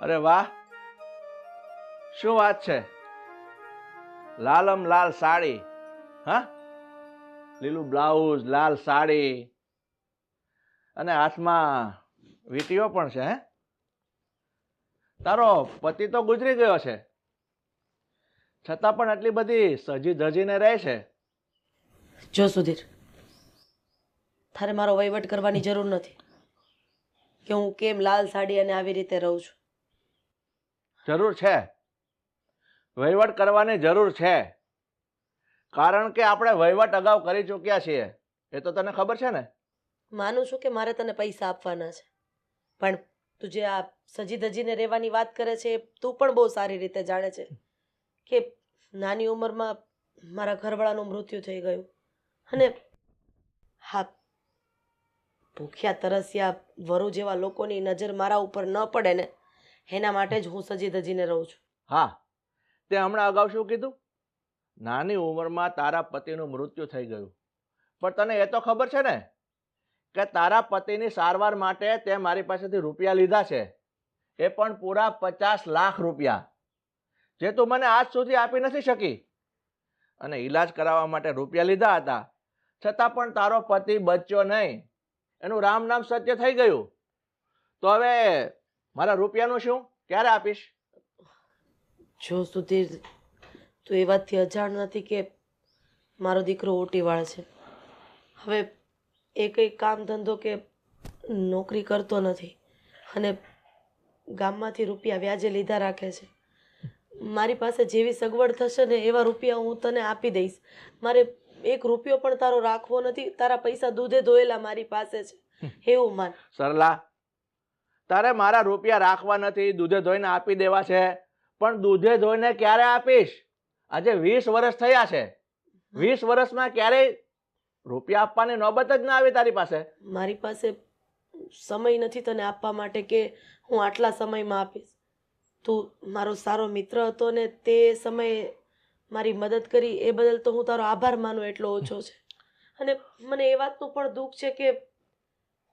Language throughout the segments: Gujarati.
અરે વાહ, શું વાત છે! લાલમ લાલ સાડી, હા, લીલું બ્લાઉઝ, લાલ સાડી અને હાથમાં વીંટીઓ પણ છે. હે, તારો પતિ તો ગુજરી ગયો છે, છતાં પણ આટલી બધી સજી ધજીને રહે છે. જો સુધીર, તારે મારો વહીવટ કરવાની જરૂર નથી કે હું કેમ લાલ સાડી અને આવી રીતે રહું છું. જરૂર છે, વહીવટ કરવાની જરૂર છે, કારણ કે આપણે વહીવટ અગાઉ કરી ચૂક્યા છીએ. એ તો તને ખબર છે ને? માનું છું કે મારે તને પૈસા આપવાના છે, પણ તું જે આ સજી ધજીને રહેવાની વાત કરે છે એ તું પણ બહુ સારી રીતે જાણે છે કે નાની ઉંમરમાં મારા ઘરવાળાનું મૃત્યુ થઈ ગયું અને હા, ભૂખ્યા તરસ્યા વરુ જેવા લોકોની નજર મારા ઉપર ન પડે ને એના માટે જ હું સજી ધજીને રહું છું. હા, તે હમણાં અગાઉ શું કીધું? નાની ઉંમરમાં તારા પતિનું મૃત્યુ થઈ ગયું. પણ તને એ તો ખબર છે ને કે તારા પતિની સારવાર માટે તે મારી પાસેથી રૂપિયા લીધા છે, એ પણ પૂરા 50 લાખ રૂપિયા, જે તું મને આજ સુધી આપી નથી શકી. અને ઈલાજ કરાવવા માટે રૂપિયા લીધા હતા, છતાં પણ તારો પતિ બચ્યો નહીં. એનું રામ નામ સત્ય થઈ ગયું. તો હવે મારા રૂપિયાનું શું? ક્યારે આપીશ? જો સુધીર, તું એ વાતથી અજાણ નથી કે મારો દીકરો ઓટીવાળ છે. હવે એ કંઈ કામ ધંધો કે નોકરી કરતો નથી અને ગામમાંથી રૂપિયા વ્યાજે લીધા રાખે છે. મારી પાસે જેવી સગવડ થશે ને એવા રૂપિયા હું તને આપી દઈશ. મારે 1 રૂપિયો પણ તારો રાખવો નથી. તારા પૈસા દૂધે ધોયેલા મારી પાસે છે એવું માન. સરલા, તારે મારા રૂપિયા રાખવા નથી, દૂધે ધોઈને આપી દેવા છે. પણ દૂધે ધોઈને ક્યારે આપીશ? આજે 20 વર્ષ થયા છે. 20 વર્ષમાં ક્યારેય રૂપિયા આપવાની નોબત જ ના આવી તારી પાસે. મારી પાસે સમય નથી તને આપવા માટે કે હું આટલા સમયમાં આપીશ. તું મારો સારો મિત્ર હતો ને તે સમયે મારી મદદ કરી એ બદલ તો હું તારો આભાર માનું એટલો ઓછો છે. અને મને એ વાતનું પણ દુઃખ છે કે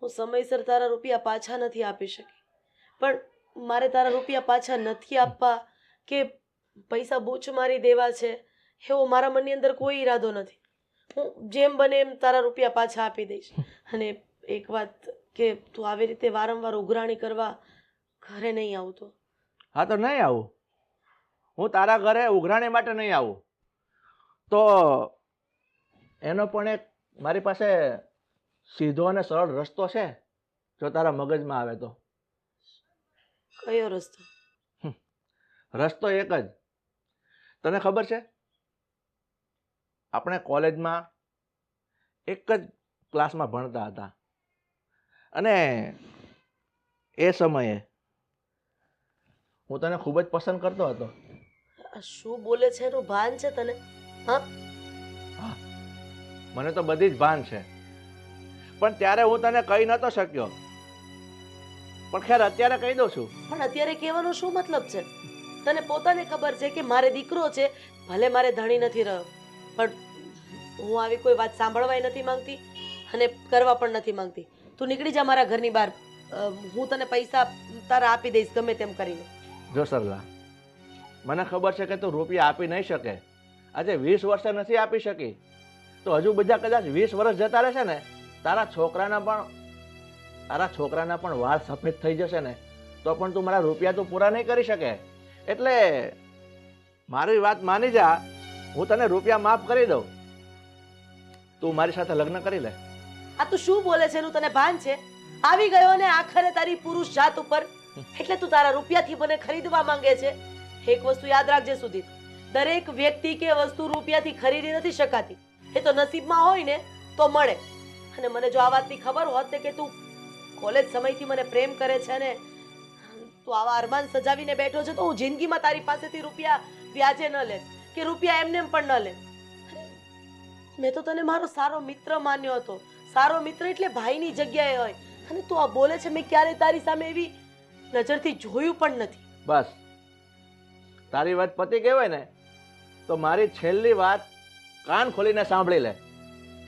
હું સમયસર તારા રૂપિયા પાછા નથી આપી શકી. પણ મારે તારા રૂપિયા પાછા નથી આપવા કે પૈસા બૂચ મારી દેવા છે એવો મારા મનની અંદર કોઈ ઈરાદો નથી. હું જેમ બને એમ તારા રૂપિયા પાછા આપી દઈશ. અને એક વાત કે તું આવી રીતે વારંવાર ઉઘરાણી કરવા ઘરે નહીં આવતો. હા, તો નહીં આવું. હું તારા ઘરે ઉઘરાણી માટે નહીં આવું. તો એનો પણ એક મારી પાસે સીધો અને સરળ રસ્તો છે, જો તારા મગજમાં આવે તો. કયો રસ્તો? રસ્તો એક જ. તને ખબર છે, આપણે કોલેજમાં એક જ ક્લાસમાં ભણતા હતા અને એ સમયે હું તને ખૂબ જ પસંદ કરતો હતો. શું બોલે છે એનું ભાન છે તને? હા, મને તો બધી જ ભાન છે, પણ ત્યારે હું તને કહી નતો શક્યો. પણ ખેર, અત્યારે કહી દઉં છું. પણ અત્યારે કહેવાનો શું મતલબ છે? તને પોતાને ખબર છે કે મારે દીકરો છે, ભલે મારે ધણી નથી રહ્યો, પણ હું આવી કોઈ વાત સાંભળવાય નથી માંગતી અને કરવા પણ નથી માંગતી. તું નીકળી જા મારા ઘરની બહાર. હું તને પૈસા તારા આપી દઈશ ગમે તેમ કરીને. જો સરલા, મને ખબર છે કે તું રૂપિયા આપી નહીં શકે. આજે 20 વર્ષે નથી આપી શકી, તો હજુ બીજા કદાચ 20 વર્ષ જતા રહેશે ને, તારા છોકરાના પણ વાળ સફેદ થઈ જશે ને, તો પણ તું મારા રૂપિયા તું પૂરા નહીં કરી શકે. એટલે મારી વાત માની જા, હું તને રૂપિયા માફ કરી દઉં. તું મારી સાથે લગ્ન કરી લે. આ તું શું બોલે છે એનું તને ભાન છે? આવી ગયો ને આખરે તારી પુરુષ જાત ઉપર, એટલે તું તારા રૂપિયાથી મને ખરીદવા માંગે છે. એક વસ્તુ યાદ રાખજે સુધીર, દરેક વ્યક્તિ કે વસ્તુ રૂપિયાથી ખરીદી નથી શકાતી. એ તો નસીબમાં હોય ને તો મળે. અને મને જો આ વાતની ખબર હોત ને કે તું કોલેજ સમયથી મને પ્રેમ કરે છે ને તું આવા અરમાન સજાવીને બેઠો છે, તો હું જિંદગીમાં તારી પાસેથી રૂપિયા વ્યાજે ન લે કે રૂપિયા એમને પણ ન લે. મેં તો તને મારો સારો મિત્ર માન્યો હતો. સારો મિત્ર એટલે ભાઈની જગ્યાએ હોય, અને તું આ બોલે છે. મેં ક્યારે તારી સામે એવી નજરથી જોયું પણ નથી. બસ, તારી વાત પતી કહેવાય ને, તો મારી છેલ્લી વાત કાન ખોલીને સાંભળી લે.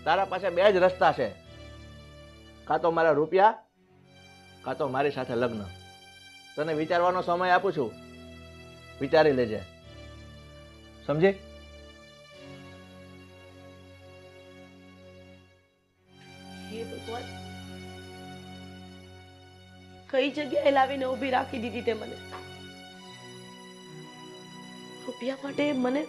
તારા પાસે 2 જ રસ્તા છે, કાં તો મારા રૂપિયા, કાં તો મારી સાથે લગ્ન. તને વિચારવાનો સમય આપું છું, વિચારી લેજે, સમજી? હે ભગવાન, કઈ જગ્યાએ લાવીને ઊભી રાખી દીધી તે મને? રૂપિયા માટે મને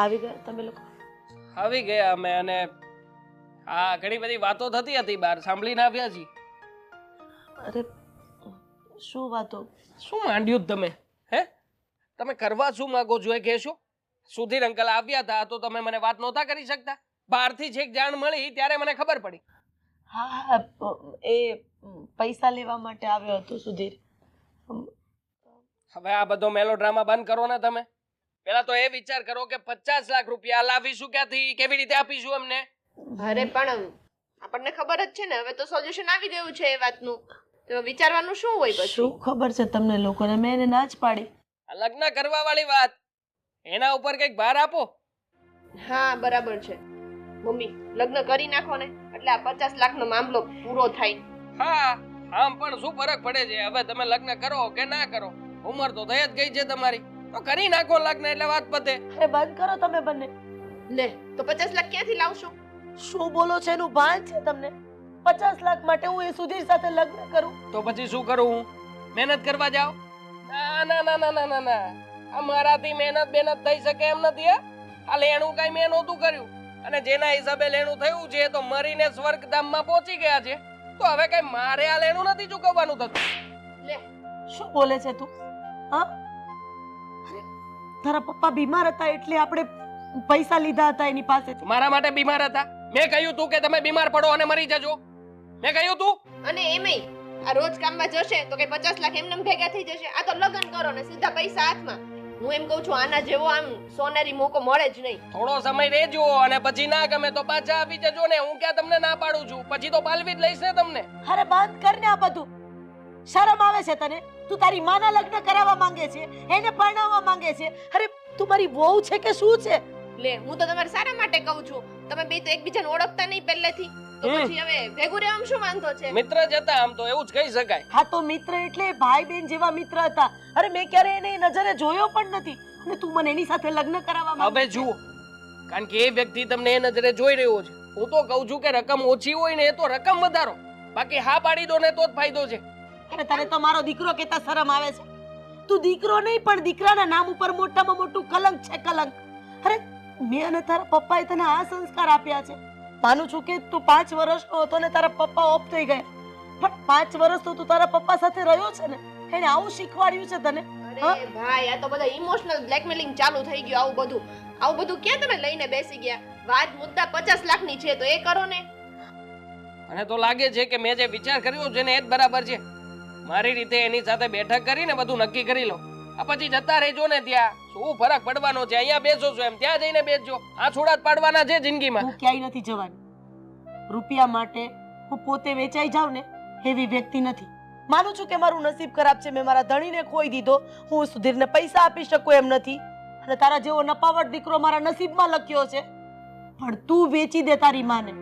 આવી ગયા તમે લોકો? આવી ગયા અમે, અને હા ઘણી બધી વાતો થતી હતી બહાર, સાંભળીને આવ્યા છીએ. અરે શું વાતો? શું માંડ્યું તમે? હે, તમે કરવા શું માંગો છો એ કહેશો? સુધીર અંકલ આવ્યા હતા તો તમે મને વાત નહોતા કરી શકતા? બહારથી છેક જાણ મળી ત્યારે મને ખબર પડી. હા હા, એ પૈસા લેવા માટે આવ્યો હતો સુધીર. હવે આ બધો મેલો ડ્રામા બંધ કરો ને તમે. પેલા તો એ વિચાર કરો કે 50 લાખ રૂપિયા લાવીશું ક્યાંથી, કેવી રીતે આપીશું એમને? અરે પણ આપણને ખબર જ છે ને, હવે તો સોલ્યુશન આવી ગયું છે એ વાતનું, તો વિચારવાનું શું હોય પછી? શું ખબર છે તમને લોકોને? મેં એને ના જ પાડી. આ લગ્ન કરવા વાળી વાત, એના ઉપર કંઈક ભાર આપો. હા બરાબર છે મમ્મી, લગ્ન કરી નાખો ને એટલે આ 50 લાખનો મામલો પૂરો થાય. હા, આમ પણ શું ફરક પડે છે? હવે તમે લગ્ન કરો કે ના કરો, ઉંમર તો થઈ જ ગઈ છે તમારી, તો કરી નાખો લગ્ન એટલે વાત પતે. અરે બંધ કરો તમે બંને. લે તો 50 લાખ ક્યાંથી લાવશો? શું બોલો છો? એનું ભાન છે તમને? 50 લાખ માટે હું એ સુધીર સાથે લગ્ન કરું? તો પછી શું કરું હું? મહેનત કરવા જાવ? ના ના ના ના ના ના ના, આ મારાથી મહેનત થઈ શકે એમ નથી. આ લેણું કઈ મેં નહોતું કર્યું, અને જેના હિસાબે લેણું થયું છે તો મરીને સ્વર્ગધામમાં પહોંચી ગયા છે, તો હવે કઈ મારે આ લેણું નથી ચૂકવવાનું થતું. લે શું બોલે છે તું? હા, અરે, તારા પપ્પા બીમાર હતા એટલે આપણે પૈસા લીધા હતા એની પાસે. મારા માટે બીમાર હતા? મેં કહ્યું તું કે તમે બીમાર પડો અને મરી જજો? મેં કહ્યું તું? અને એમેય આ રોજ કામમાં જશે તો કે 50 લાખ એમને ભેગા થઈ જશે. આ તો લગ્ન કરો ને સીધા પૈસા હાથમાં. હું એમ કહું છું આના જેવો આમ સોનેરી મોકો મળે જ નહીં. થોડો સમય રહેજો, અને પછી ના ગમે તો પાછા આવી જજો ને. હું ક્યાં તમને ના પાડું છું? પછી તો પાલવી જ લઈશ ને તમને. અરે બંધ કર ને આ બધું. શરમ આવે છે તને? તું તારી માના લગ્ન કરાવવા માંગે છે, એને પરણાવવા માંગે છે. અરે તું મારી વહુ છે કે શું છે? લે હું તો તમારા સારા માટે કહું છું. તમે બે તો એકબીજાને ઓળખતા નહીં પહેલેથી, તો પછી હવે ભેગું રહેવામાં શું વાંધો છે? મિત્ર જ હતા આમ તો, એવું જ કહી શકાય. હા તો મિત્ર એટલે ભાઈ બેન જેવા મિત્ર હતા. અરે મેં ક્યારે એને નજરે જોયો પણ નથી, અને તું મને એની સાથે લગ્ન કરાવવા માંગે હવે છે? જુઓ, કારણ કે એ વ્યક્તિ તમને એ નજરે જોઈ રહ્યો છે. હું તો કહું છું કે રકમ ઓછી હોય ને એ તો રકમ વધારો, બાકી હા પાડી દો ને તો જ ફાયદો છે. અરે તને તો મારો દીકરો કહેતા શરમ આવે છે? તું દીકરો નહીં પણ દીકરાના નામ ઉપર મોટામાં મોટું કલંક છે, કલંક. અરે મેં અને તારા પપ્પાએ તને આ સંસ્કાર આપ્યા છે. માનું છું કે તું 5 વર્ષનો હતો ને તારા પપ્પા ઓફ થઈ ગયા, પણ 5 વર્ષ તો તું તારા પપ્પા સાથે રહ્યો છે ને, એને આવું શીખવાડ્યું છે તને? અરે ભાઈ આ તો બધા ઇમોશનલ બ્લેકમેલિંગ ચાલુ થઈ ગયું. આવું બધું ક્યાં તમે લઈને બેસી ગયા? વાત મુદ્દા 50 લાખની છે તો એ કરો ને. મને તો લાગે છે કે મેં જે વિચાર કર્યો છે ને એ જ બરાબર છે. મારી રીતે એની સાથે બેઠક કરીને બધું નક્કી કરી લો. આ પછી જતા રહેજો ને ત્યાં, શું ફરક પડવાનો છે? અહીંયા બેસો છો એમ ત્યાં જઈને બેસજો. આ છોડા જ પાડવાના છે જિંદગીમાં. હું ક્યાંય નથી જવાની. રૂપિયા માટે હું પોતે વેચાઈ જાઉં ને એવી વ્યક્તિ નથી. માનું છું કે મારું નસીબ ખરાબ છે, મેં મારા ધણીને ખોઈ દીધો, હું સુધીરને પૈસા આપી શકું એમ નથી, અને તારા જેવો નપાવટ દીકરો મારા નસીબમાં લખ્યો છે. પણ તું વેચી દે તારી માને,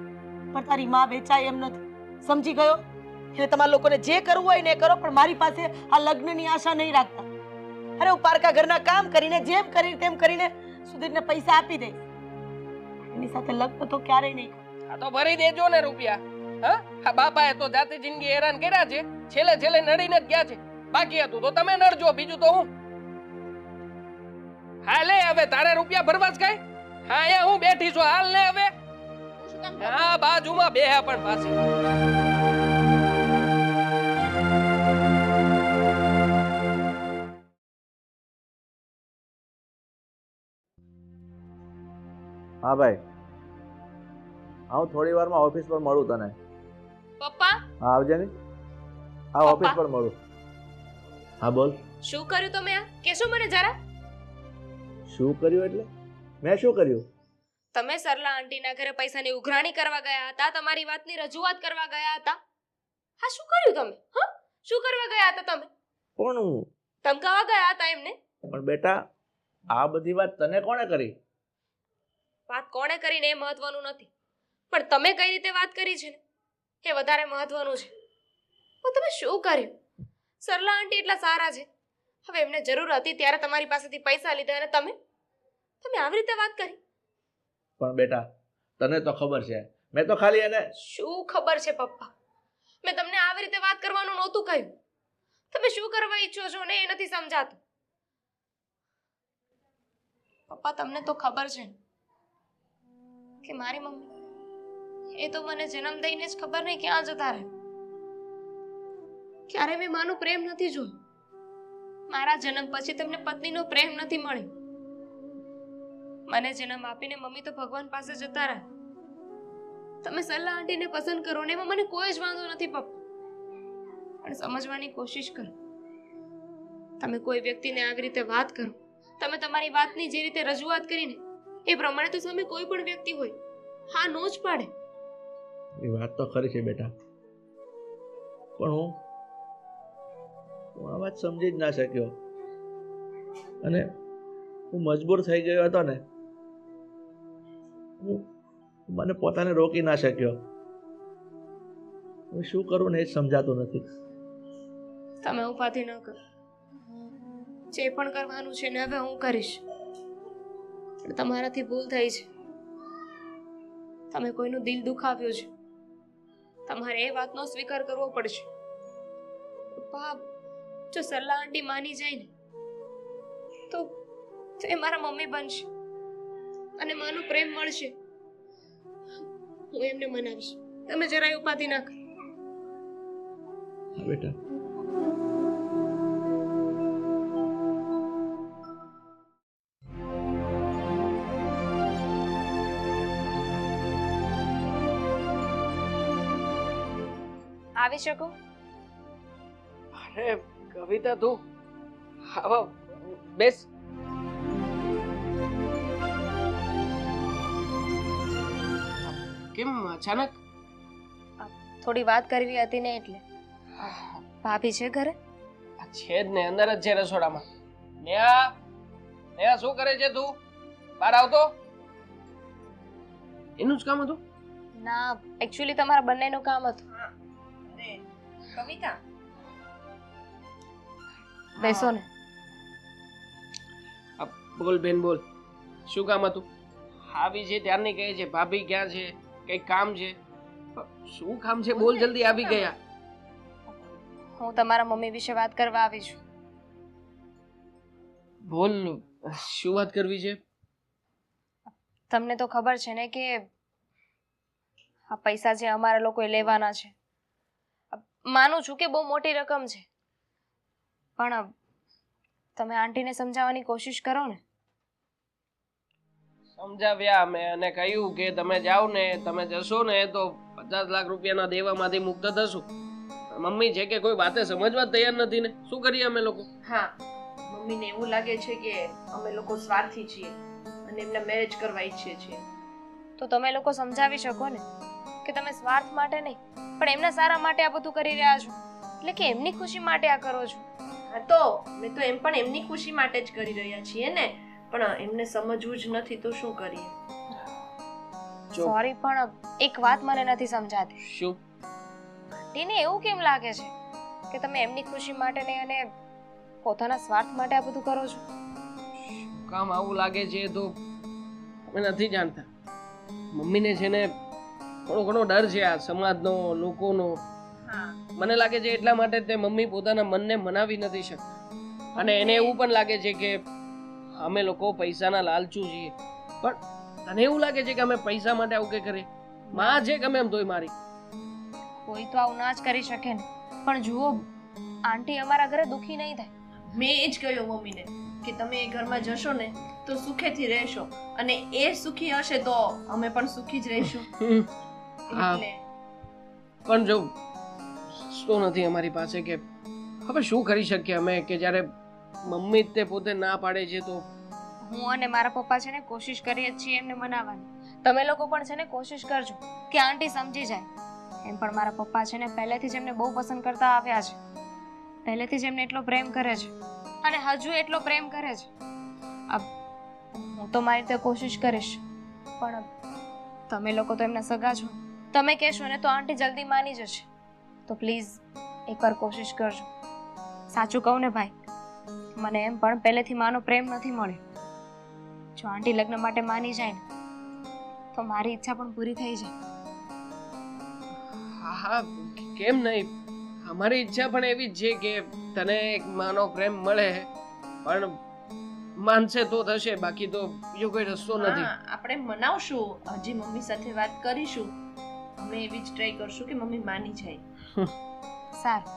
પણ તારી માં વેચાય એમ નથી. સમજી ગયો? એટલે તમારા લોકોને જે કરવું હોય ને એ કરો, પણ મારી પાસે આ લગ્નની આશા નહીં રાખતા. અરે હું પારકા ઘરના કામ કરીને જેમ કરી તેમ કરીને સુધીરને પૈસા આપી દઈશ, એની સાથે લગ્ન તો ક્યારેય નહીં કરું. આ તો ભરી દેજો ને રૂપિયા. હા, આ બાપાએ તો જાતે જિંદગી હેરાન કર્યા છે, છેલ્લે નડીને જ ગયા છે. બાકી હતું તો તમે નડજો, બીજું તો હું. હા લે, હવે તારે રૂપિયા ભરવા જ કઈ? હા અહીંયા હું બેઠી છું, હાલ ને હવે. હું શું કામ હા બાજુમાં બેહ્યા પણ પાછી. હા ભાઈ, હું થોડી વારમાં ઓફિસ પર મળું તને. પપ્પા હા આવજે ને. હા ઓફિસ પર મળું. હા બોલ. શું કર્યું તમે? આ કેશો મને જરા. શું કર્યું એટલે? મેં શું કર્યું? તમે સરલા આંટીના ઘરે પૈસાની ઉઘરાણી કરવા ગયા હતા, તમારી વાતની રજૂઆત કરવા ગયા હતા. હા શું કર્યું તમે? હા શું કરવા ગયા હતા તમે? પણ ધમકાવા ગયા હતા એમને? પણ બેટા આ બધી વાત તને કોણે કરી? વાત કોણે કરીને એ મહત્વનું નથી, પણ તમે કઈ રીતે વાત કરી છે ને એ વધારે મહત્વનું છે. પણ તમે શું કર્યું? સરલા આંટી એટલા સારા છે, હવે એમને જરૂર હતી ત્યારે તમારી પાસેથી પૈસા લીધા અને તમે આવી રીતે વાત કરી. પણ બેટા તને તો ખબર છે, મેં તો ખાલી એને શું ખબર છે પપ્પા? મેં તમને આવી રીતે વાત કરવાનું નહોતું કહ્યું. તમે શું કરવા ઈચ્છો છો ને એ નથી સમજાતું. પપ્પા તમને તો ખબર છે ને કે મારી મમ્મી એ તો મને જન્મ દઈને જ ખબર નહીં ક્યાં જતા રહે. ક્યારે મેં માનો પ્રેમ નથી જોયો. મારા જન્મ પછી તમને પત્નીનો પ્રેમ નથી મળ્યો. મને જન્મ આપીને મમ્મી તો ભગવાન પાસે જતા રહ્યા. તમે સરલા આંટીને પસંદ કરો ને એમાં મને કોઈ જ વાંધો નથી પપ્પા, પણ સમજવાની કોશિશ કરો. તમે કોઈ વ્યક્તિને આવી રીતે વાત કરો, તમે તમારી વાતની જે રીતે રજૂઆત કરીને એ પ્રમાણે તો સામે કોઈ પણ વ્યક્તિ હોય હા નો જ પાડે. એ વાત તો ખરી છે બેટા, પણ હું આ વાત સમજી જ ના શક્યો અને હું મજબૂર થઈ ગયો હતો ને. હું મને પોતાને રોકી ના શક્યો. હું શું કરું ને એ જ સમજાતું નથી. તમે ઉપાધિ ન કરો. જે પણ કરવાનું છે ને હવે હું કરીશ. પણ તમારાથી ભૂલ થઈ છે. તમે કોઈનું દિલ દુખાવ્યું છે. તમારે એ વાતનો સ્વીકાર કરવો પડશે. પપ્પા જો સરલા આંટી માની જાય ને તો એ મારા મમ્મી બનશે અને માનો પ્રેમ મળશે. હું એમને મનાવીશ. તમે જરાય ઉપાધિ ના કરો. હા બેટા. આવી શકો? અરે કવિતા તું આવો બેસ. કેમ અચાનક? થોડી વાત કરવી હતી ને એટલે. ભાભી છે ઘરે? છે જ ને, અંદર જ છે રસોડામાં. નેહા નેહા શું કરે છે તું? બહાર આવતો. એનું જ કામ હતું? ના, એક્ચ્યુઅલી તમારા બંનેનું કામ હતું. કવિતા બેસો ને. બોલ બેન બોલ, શું કામ હતું? આવી છે ત્યારની કહે છે ભાભી ક્યાં છે, કઈ કામ છે. શું કામ છે બોલ જલ્દી. આવી ગયા. હું તમારા મમ્મી વિશે વાત કરવા આવી છું. બોલ શું વાત કરવી છે? તમને તો ખબર છે ને કે આ પૈસા જે અમારા લોકોએ લેવાના છે, માનું છું કે બહુ મોટી રકમ છે, પણ તમે આંટીને સમજાવવાની કોશિશ કરો ને. સમજાવ્યા અમે અને કહ્યું કે તમે જાઓ ને, તમે જશો ને તો 50 લાખ રૂપિયાના દેવામાંથી મુક્ત થશું. મમ્મી છે કે કોઈ વાતે સમજવા તૈયાર નથી ને. શું કરીએ અમે લોકો? હા, મમ્મીને એવું લાગે છે કે અમે લોકો સ્વાર્થી છીએ અને એમને મેરેજ કરવા ઈચ્છીએ છીએ. તો તમે લોકો સમજાવી શકો ને કે તમે સ્વાર્થ માટે નહીં પણ એમના સારા માટે આ બધું કરી રહ્યા છો, એટલે કે એમની ખુશી માટે આ કરો છો. હા તો અમે તો એમ પણ એમની ખુશી માટે જ કરી રહ્યા છીએ ને, પણ એમને સમજવું જ નથી તો શું કરીએ. સોરી પણ એક વાત મને નથી સમજાતી. શું? આંટીને એવું કેમ લાગે છે કે તમે એમની ખુશી માટે નહીં અને પોતાના સ્વાર્થ માટે આ બધું કરો છો? કામ આવું લાગે છે તો અમે નથી જાણતા. મમ્મીને છે ને થોડો ઘણો ડર છે આ સમાજનો, લોકોનો. મને લાગે છે એટલા માટે તે મમ્મી પોતાના મનને મનાવી નથી શકતા. અને એને એવું પણ લાગે છે કે અમે લોકો પૈસાના લાલચુ છીએ. પણ તને એવું લાગે છે કે અમે પૈસા માટે આવું કે કરીએ? માં છે ગમે એમ તોય મારી. કોઈ તો આવું ના જ કરી શકે ને. પણ જુઓ, આંટી અમારા ઘરે દુખી નહીં થાય. મેં એ જ કહ્યું મમ્મીને કે તમે એ ઘરમાં જશો ને તો સુખેથી રહેશો અને એ સુખી હશે તો અમે પણ સુખી જ રહીશું. હા. એટલે પણ જો શું નથી અમારી પાસે કે હવે શું કરી શકીએ અમે કે જ્યારે મમ્મી જ તે પોતે ના પાડે છે તો. હું અને મારા પપ્પા છે ને કોશિશ કરીએ જ છીએ એમને મનાવવાની. તમે લોકો પણ છે ને કોશિશ કરજો કે આંટી સમજી જાય. એમ પણ મારા પપ્પા છે ને પહેલેથી જ એમને બહુ પસંદ કરતા આવ્યા છે. પહેલેથી જ એમને એટલો પ્રેમ કરે છે અને હજુ એટલો પ્રેમ કરે છે. હું તો મારી રીતે કોશિશ કરીશ, પણ તમે લોકો તો એમના સગા છો. તમે કહેશો ને તો આંટી જલ્દી માની જશે. તો પ્લીઝ એકવાર કોશિશ કરજો. સાચું કહું ને ભાઈ, મને એમ પણ પહેલેથી માનો પ્રેમ નથી મળ્યો. જો આંટી લગ્ન માટે માની જાય ને તો મારી ઈચ્છા પણ પૂરી થઈ જાય. હા હા, કેમ નહીં. અમારી ઈચ્છા પણ એવી જ છે કે તને એક માનો પ્રેમ મળે, પણ માનશે તો થશે, બાકી તો બીજો કોઈ રસ્તો નથી. હા, આપણે મનાવશું. હજી મમ્મી સાથે વાત કરીશું. અમે એવી જ ટ્રાય કરશું કે મમ્મી માની જાય. સારું,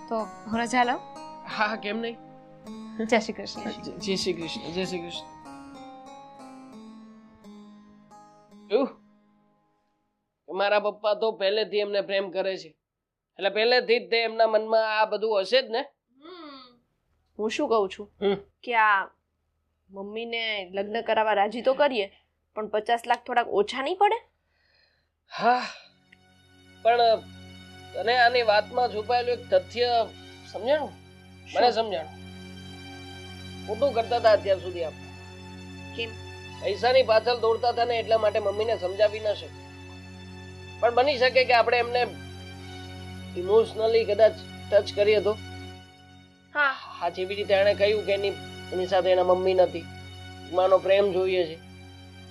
તો હું રજા લઉં. હા, કેમ નહીં. જય શ્રી કૃષ્ણ. જય શ્રી કૃષ્ણ. જય શ્રી કૃષ્ણ. એવું કે મારા પપ્પા તો પહેલેથી એમને પ્રેમ કરે છે, એટલે પહેલેથી જ તે એમના મનમાં આ બધું હશે જ ને. હું શું કહું છું કે આ મમ્મીને લગ્ન કરાવવા રાજી તો કરીએ, પણ 50 લાખ થોડાક ઓછા નહીં પડે? હા, પણ તને આની વાતમાં છુપાયેલું એક તથ્ય સમજાણું? મને સમજાણું. ખોટું કરતા હતા અત્યાર સુધી આપણે. કેમ? પૈસાની પાછળ દોડતા હતા ને એટલા માટે મમ્મીને સમજાવી ન શકે. પણ બની શકે કે આપણે એમને ઇમોશનલી કદાચ ટચ કરીએ તો. હા, જેવી રીતે એણે કહ્યું કે એની સાથે એના મમ્મી નથી, માનો પ્રેમ જોઈએ છે.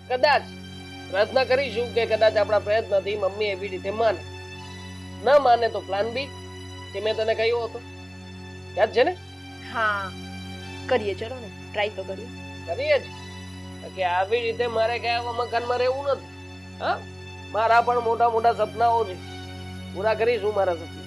કદાચ પ્રયત્ન કરીશું કે કદાચ આપણા પ્રયત્નથી મમ્મી એવી રીતે માને. ન માને તો પ્લાન બી, જે મેં તને કહ્યું હતું, યાદ છે ને? હા, કરીએ. ચલો ને, ટ્રાય તો કરીએ. કરીએ જ કે આવી રીતે મારે કયા મકાનમાં રહેવું નથી. હા, મારા પણ મોટા મોટા સપનાઓ છે, પૂરા કરીશું મારા સપના.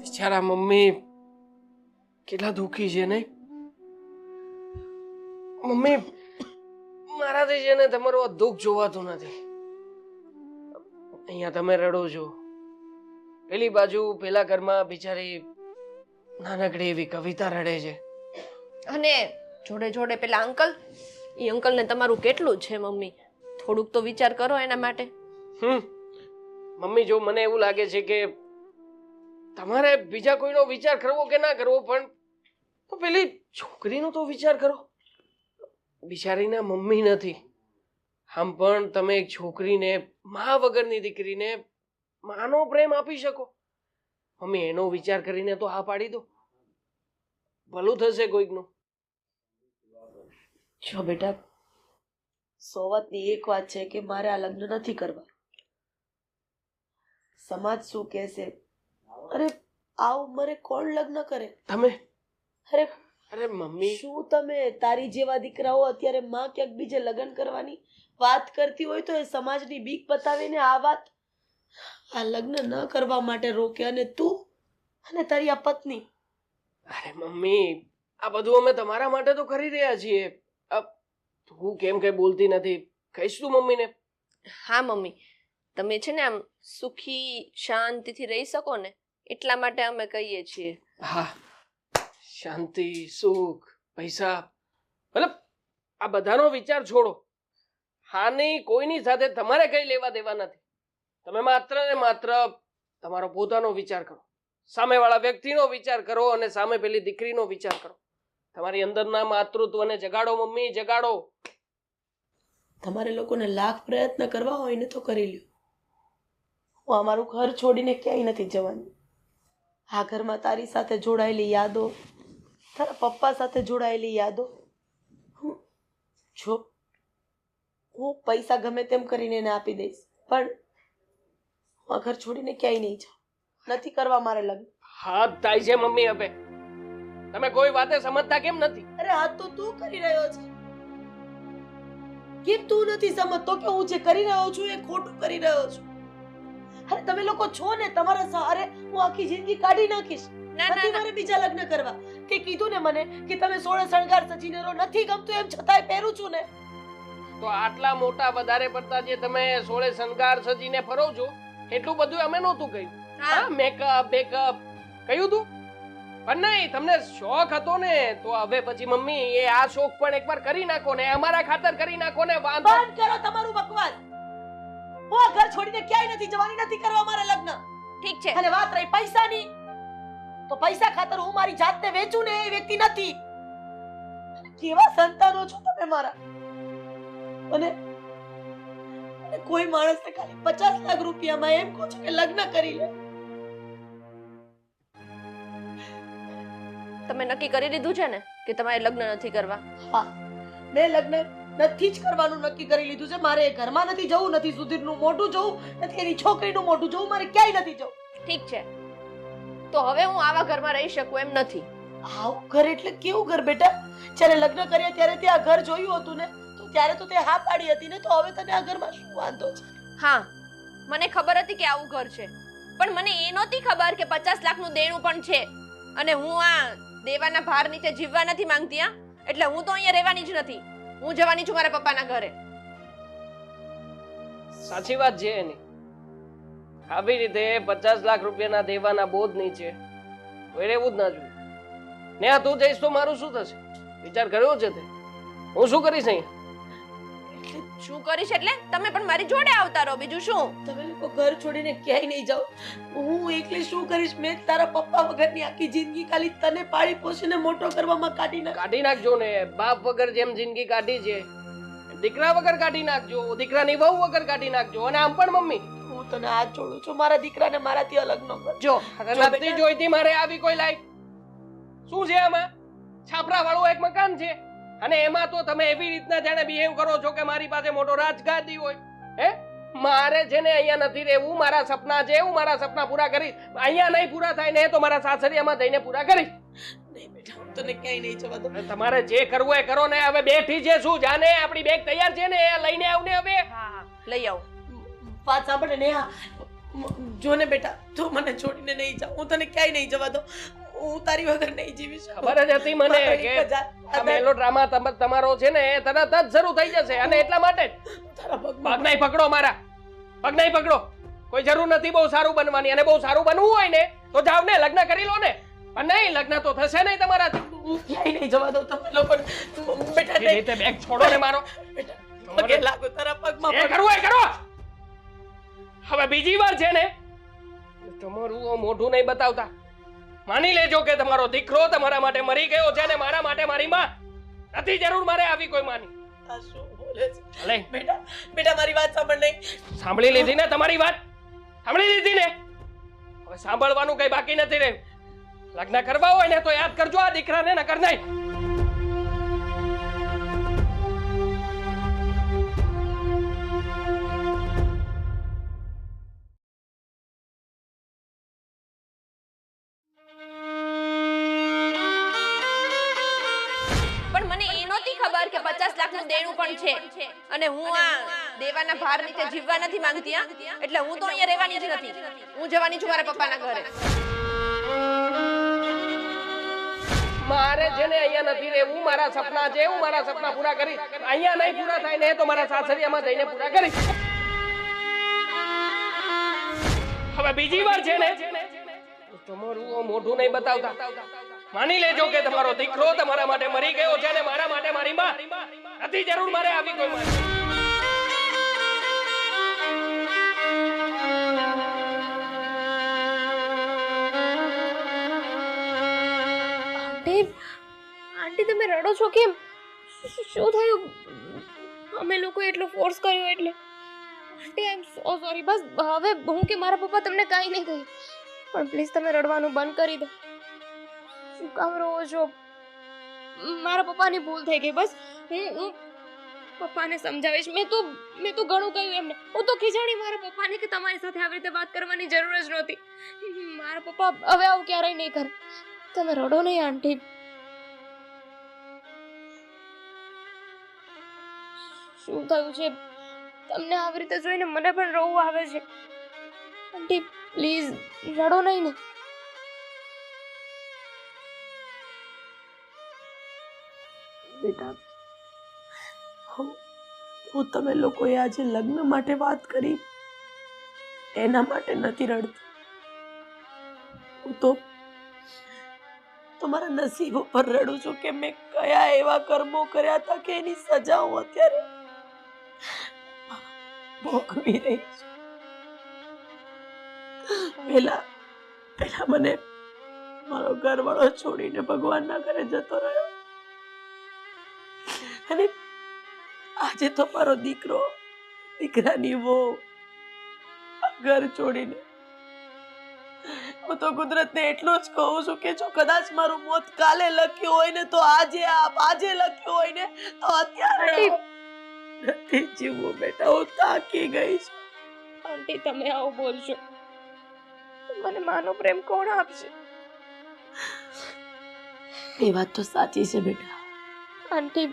બિચારા મમ્મી કેટલા દુઃખી છે ને. મમ્મી, મારાથી છે ને તમારું આ દુઃખ જોવાતું નથી. અહીંયા તમે રડો છો, પેલી બાજુ પેલા ઘરમાં બિચારી નાનકડી એવી કવિતા રડે છે. અને જોડે જોડે પેલા અંકલ ને તમારું કેટલું છે મમ્મી? થોડુંક તો વિચાર કરો એના માટે. મમ્મી, જો મને એવું લાગે છે કે તમારે બીજા કોઈનો વિચાર કરવો કે ના કરવો, પણ તો પેલી છોકરીનો તો વિચાર કરો. બિચારીના મમ્મી નથી, આમ પણ તમે એક છોકરીને, મા વગરની દીકરીને માનો પ્રેમ આપી શકો? મમ્મી, એનો વિચાર કરીને તો હા પાડી દો, ભલું થશે કોઈકનું. જો બેટા, 100 વાતની એક વાત છે કે મારે આ લગ્ન નથી કરવા. સમાજ શું કહેશે? અરે આ ઉંમરે કોણ લગ્ન કરે? તમે? અરે અરે મમ્મી, શું તમે, તારી જેવા દીકરાઓ અત્યારે માં ક્યાંક બીજે લગ્ન કરવાની વાત કરતી હોય તો એ સમાજની બીક બતાવીને આ વાત, આ લગ્ન ન કરવા માટે રોકે. અને તું અને તારી આ પત્ની. અરે મમ્મી, આ બધું અમે તમારા માટે તો કરી રહ્યા છીએ. તું કેમ કઈ બોલતી નથી? કહીશ તું મમ્મીને? હા મમ્મી, તમે છે ને આમ સુખી શાંતિથી રહી શકો ને એટલા માટે અમે કહીએ છીએ. હા, શાંતિ, સુખ, પૈસા, મતલબ આ બધાનો વિચાર છોડો. હાની કોઈની સાથે તમારે કઈ લેવા દેવા નથી. તમે માત્ર ને માત્ર તમારો પોતાનો વિચાર કરો, સામેવાળા વ્યક્તિનો વિચાર કરો અને સામે પેલી દીકરીનો વિચાર કરો. તમારી અંદરના માતૃત્વને જગાડો મમ્મી, જગાડો. તમારે લોકોને લાખ પ્રયત્ન કરવા હોય ને તો કરી લ્યો. હું અમારું ઘર છોડીને ક્યાંય નથી જવાની. આ ઘરમાં તારી સાથે જોડાયેલી યાદો, તારા પપ્પા સાથે જોડાયેલી યાદો, જો હું પૈસા ગમે તેમ કરીને એને આપી દઈશ, પણ હું આ ઘર છોડીને ક્યાંય નહીં જાઉં. નથી કરવા મારે લગ્ન. હાથ થાય છે મમ્મી હવે. તમે કોઈ વાતે સમજતા કેમ નથી? અરે હાથ તો તું કરી રહ્યો છે. કેમ તું નથી સમજતો કે હું જે કરી રહ્યો છું એ ખોટું કરી રહ્યો છું? અરે તમે લોકો છો ને, તમારા સહારે હું આખી જિંદગી કાઢી નાખીશ. નથી મારે બીજા લગ્ન કરવા. તે કીધું ને મને કે તમે 16 શણગાર સજીને રહો. નથી ગમતું એમ છતાંય પહેરું છું ને. તો આટલા મોટા વધારે પડતા જે તમે 16 શણગાર સજીને ફરો છો, એટલું બધું અમે નહોતું કહ્યું. હા, મેકઅપ બેકઅપ કહ્યું તું. પણ નહીં, તમને શોખ હતો ને તો હવે પછી મમ્મી એ આ શોખ પણ એકવાર કરી નાખો ને, અમારા ખાતર કરી નાખો ને. વાંધો બંધ કરો તમારું બકવાસ. હું આ ઘર છોડીને ક્યાંય નથી જવાની, નથી કરવા મારે લગ્ન. ઠીક છે. અને વાત રહી પૈસાની, તો પૈસા ખાતર હું મારી જાતને વેચું ને એ વ્યક્તિ નથી. કેવા સંતાનો છો તમે મારા. અને કોઈ માણસને ખાલી 50 લાખ રૂપિયામાં એમ કહો છો કે લગ્ન કરી લે. તમે નક્કી કરી લીધું છે ને કે તમારે લગ્ન નથી કરવા? હા, મેં લગ્ન નથી જ કરવાનું નક્કી કરી લીધું છે. મારે એ ઘરમાં નથી જવું, નથી સુધીરનું મોઢું જોવું, નથી એની છોકરીનું મોઢું જોવું, મારે ક્યાંય નથી જવું. ઠીક છે, તો હવે હું આવા ઘરમાં રહી શકું એમ નથી. આવું ઘર એટલે કેવું ઘર બેટા? જ્યારે લગ્ન કર્યા ત્યારે તે આ ઘર જોયું હતું ને, તો ત્યારે તો તે હા પાડી હતી ને, તો હવે તને આ ઘરમાં શું વાંધો છે? હા, મને ખબર હતી કે આવું ઘર છે, પણ મને એ નહોતી ખબર કે 50 લાખનું દેણું પણ છે. અને હું આ દેવાના ભાર નીચે જીવવા નથી માંગતી. હા, એટલે હું તો અહીંયા રહેવાની જ નથી. હું જવાની છું મારા પપ્પાના ઘરે. સાચી વાત છે એની. આવી રીતે 50 લાખ રૂપિયાના દેવાના બોધ નીચે કોઈ રહેવું જ ના જોઈએ. ને આ તું જઈશ તો મારું શું થશે? વિચાર કર્યો છે તે? હું શું કરીશ અહીંયા? શું કરીશ એટલે તમે પણ મારી જોડે આવતા રહો, બીજું શું? તમે લોકો ઘર છોડીને ક્યાંય નહીં જાઓ. હું એકલી શું કરીશ? મેં તારા પપ્પા વગરની આખી જિંદગી ખાલી તને પાળી પોષીને મોટો કરવામાં કાઢી નાખી. કાઢી નાખજો ને. બાપ વગર જેમ જિંદગી કાઢી છે, દીકરા વગર કાઢી નાખજો, દીકરાની વહુ વગર કાઢી નાખજો. અને આમ પણ મમ્મી, હું તને હાથ જોડું છું, મારા દીકરાને મારાથી અલગ ન કર. જો નથી જોઈતી મારે આવી કોઈ લાઈફ. શું છે આમાં? છાપરા વાળું એક મકાન છે અને એમાં તો તમે એવી રીતના જાણે બિહેવ કરો છો કે મારી પાસે મોટો રાજગાદી હોય. હે, મારે છે ને અહીંયા નથી રહેવું. મારા સપના છે, હું મારા સપના પૂરા કરીશ. અહીંયા નહીં પૂરા થાય ને તો મારા સાસરિયામાં જઈને પૂરા કરીશ. નહીં બેટા, હું તને ક્યાંય નહીં જવા દઉં. તમારે જે કરવું એ કરો ને. હવે બેઠી છે શું? જાને આપણી બેગ તૈયાર છે ને, એ લઈને આવ ને હવે. હા, લઈ આવો. વાત સાંભળ ને, હા જો ને બેટા, તું મને છોડીને નહીં જા. હું તને ક્યાંય નહીં જવા દઉં. હું તારી વગર નહીં જીવીશ. ખબર જ હતી મને કે આ મેલોડ્રામા તમારો છે ને એ તરત જ શરૂ થઈ જશે. અને એટલા માટે જ તારા પગ નહીં પકડો, મારા પગ નહીં પકડો. કોઈ જરૂર નથી બહુ સારું બનવાની. અને બહુ સારું બનવું હોય ને તો જાવ ને, લગ્ન કરી લો ને. પણ નહીં, લગ્ન તો થશે નહીં તમારાથી. હું ક્યાંય નહીં જવા દઉં તમે લોકો. બેટા એ રીતે બેગ છોડો ને મારો. બેટા પગે લાગો, તારા પગમાં એ કરવું એ કરો. હવે બીજી વાર છે ને તમારું મોઢું નહીં બતાવતા. માની લેજો કે તમારો દીકરો તમારા માટે મરી ગયો છે અને મારા માટે મારી માં. નથી જરૂર મારે આવી કોઈ માની. આ શું બોલે છે? લે બેટા, બેટા મારી વાત સાંભળ. નહીં સાંભળી લીધી ને તમારી વાત? સાંભળી લીધી ને? હવે સાંભળવાનું કઈ બાકી નથી રહ્યું. લગ્ન કરવા હોય ને તો યાદ કરજો આ દીકરાને, નકર નહીં. પણ મને એ નહોતી ખબર કે 50 લાખનું દેણું પણ છે. અને હું આ દેવાના ભાર નીચે જીવવા નથી માંગતી. હા, એટલે હું તો અહીંયા રહેવાની જ નથી. હું જવાની છું મારા પપ્પાના ઘરે. મારે છે ને અહીંયા નથી રહેવું. મારા સપના છે, હું મારા સપના પૂરા કરીશ. અહીંયા નહીં પૂરા થાય ને તો મારા સાસરિયામાં જઈને પૂરા કરીશ. હવે બીજી વાર છે ને તમારું મોઢું નહીં બતાવતા. માની લેજો કે તમારો દીકરો તમારા માટે મરી ગયો છે અને મારા માટે મારી માં. નથી જરૂર મારે આવી કોઈ માં. આંટી તમે રડો છો કેમ? શું થયું? અમે લોકો એટલો ફોર્સ કર્યો એટલે. આંટી આઈ એમ સો સોરી. બસ હવે હું કે મારા પપ્પા તમને કાંઈ નહીં કહ્યું, પણ પ્લીઝ તમે રડવાનું બંધ કરી દો. શું કામ રહો છો? મારા પપ્પાની ભૂલ થઈ ગઈ. બસ હું પપ્પાને સમજાવીશ. મેં તો ઘણું કહ્યું એમને. હું તો ખીજાણી મારા પપ્પાને કે તમારી સાથે આવી રીતે વાત કરવાની જરૂર જ નહોતી. મારા પપ્પા હવે આવું ક્યારેય નહીં કરે. તમે રડો નહીં આંટી. શું થયું છે તમને? આવી રીતે જોઈને મને પણ રોવું આવે છે. આંટી પ્લીઝ રડો નહીં ને. બેટા, હું તમે લોકોએ આજે લગ્ન માટે વાત કરી એના માટે નથી રડતી. હું તો તો મારા નસીબ ઉપર રડું છું કે મેં કયા એવા કર્મો કર્યા હતા કે એની સજા હું અત્યારે ભોગવી રહી છું. પેલા પેલા મને મારો ઘરવાળો છોડીને ભગવાનના ઘરે જતો રહ્યો અને આજે તો મારો દીકરો, દીકરાની વહુ ઘર છોડીને. હું તો કુદરતને એટલું જ કહું છું કે જો કદાચ મારું મોત કાલે લખ્યું હોય ને તો આજે આજે લખ્યું હોય ને તો અત્યારે નથી જીવવું. બેટા, હું થાકી ગઈ છું. આંટી, તમે આવું બોલશો તો મને માનો પ્રેમ કોણ આપશે? એ વાત તો સાચી છે બેટા. આંટી,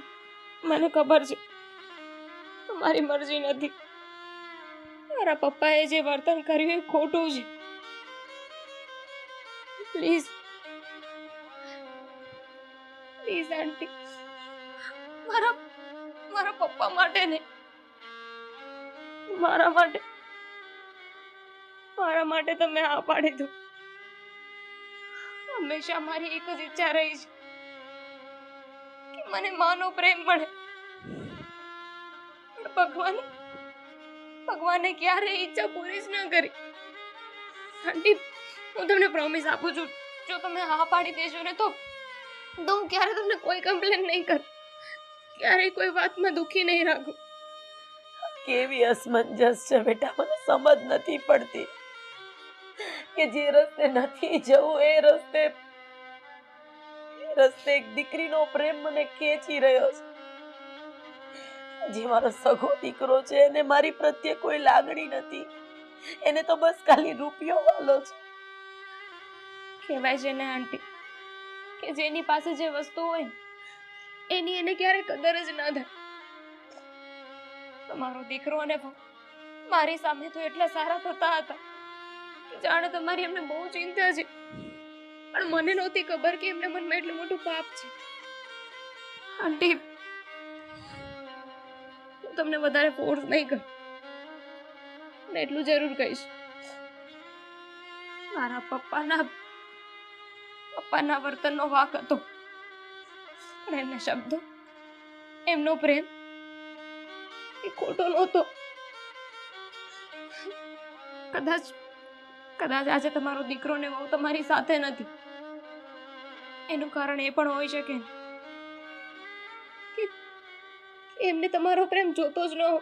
મને ખબર છે મારી મરજી નથી. મારા પપ્પાએ જે વર્તન કર્યું એ ખોટું છે. પ્લીઝ પ્લીઝ આંટી, મારા પપ્પા માટે ને મારા માટે તમે આ પાડી દો. હંમેશા મારી એક જ ઈચ્છા રહી છે કે મને માનો પ્રેમ મળે. પણ ભગવાને ક્યારેય ઈચ્છા પૂરી જ ન કરી. આંટી, હું તમને પ્રોમિસ આપું છું, જો તમે હા પાડી દેશો ને તો હું ક્યારે તમને કોઈ કમ્પ્લેન નહીં કરું, ક્યારેય કોઈ વાતમાં દુખી નહીં રાખું. કેવી અસમંજસ છે બેટા, મને સમજ નથી પડતી કે જે રસ્તે નથી જવું એ રસ્તે એક દીકરીનો પ્રેમ મને ખેંચી રહ્યો છે. જે મારો સગો દીકરો છે એને મારી પ્રત્યે કોઈ લાગણી નથી. એને તો બસ ખાલી રૂપિયો વાલો છે. કહેવાય છે ને આંટી કે જેની પાસે જે વસ્તુ હોય એની એને ક્યારે કદર જ ના થાય. તમારો દીકરો અને વહુ મારી સામે તો એટલા સારા થતા હતા કે જાણે તમારી એમને બહુ ચિંતા છે, પણ મને નહોતી ખબર કે એમને મનમાં એટલું મોટું પાપ છે. આંટી, હું તમને વધારે ફોર્સ નહીં કરું, ને એટલું જરૂર કહીશ, મારા પપ્પાના વર્તનનો વાંક હતો, પણ એમના શબ્દો, એમનો પ્રેમ એ ખોટો નહોતો. કદાચ આજે તમારો દીકરો ને વહુ તમારી સાથે નથી, એનું કારણ એ પણ હોઈ શકે કે એમને તમારો પ્રેમ જોતો જ ન હોય,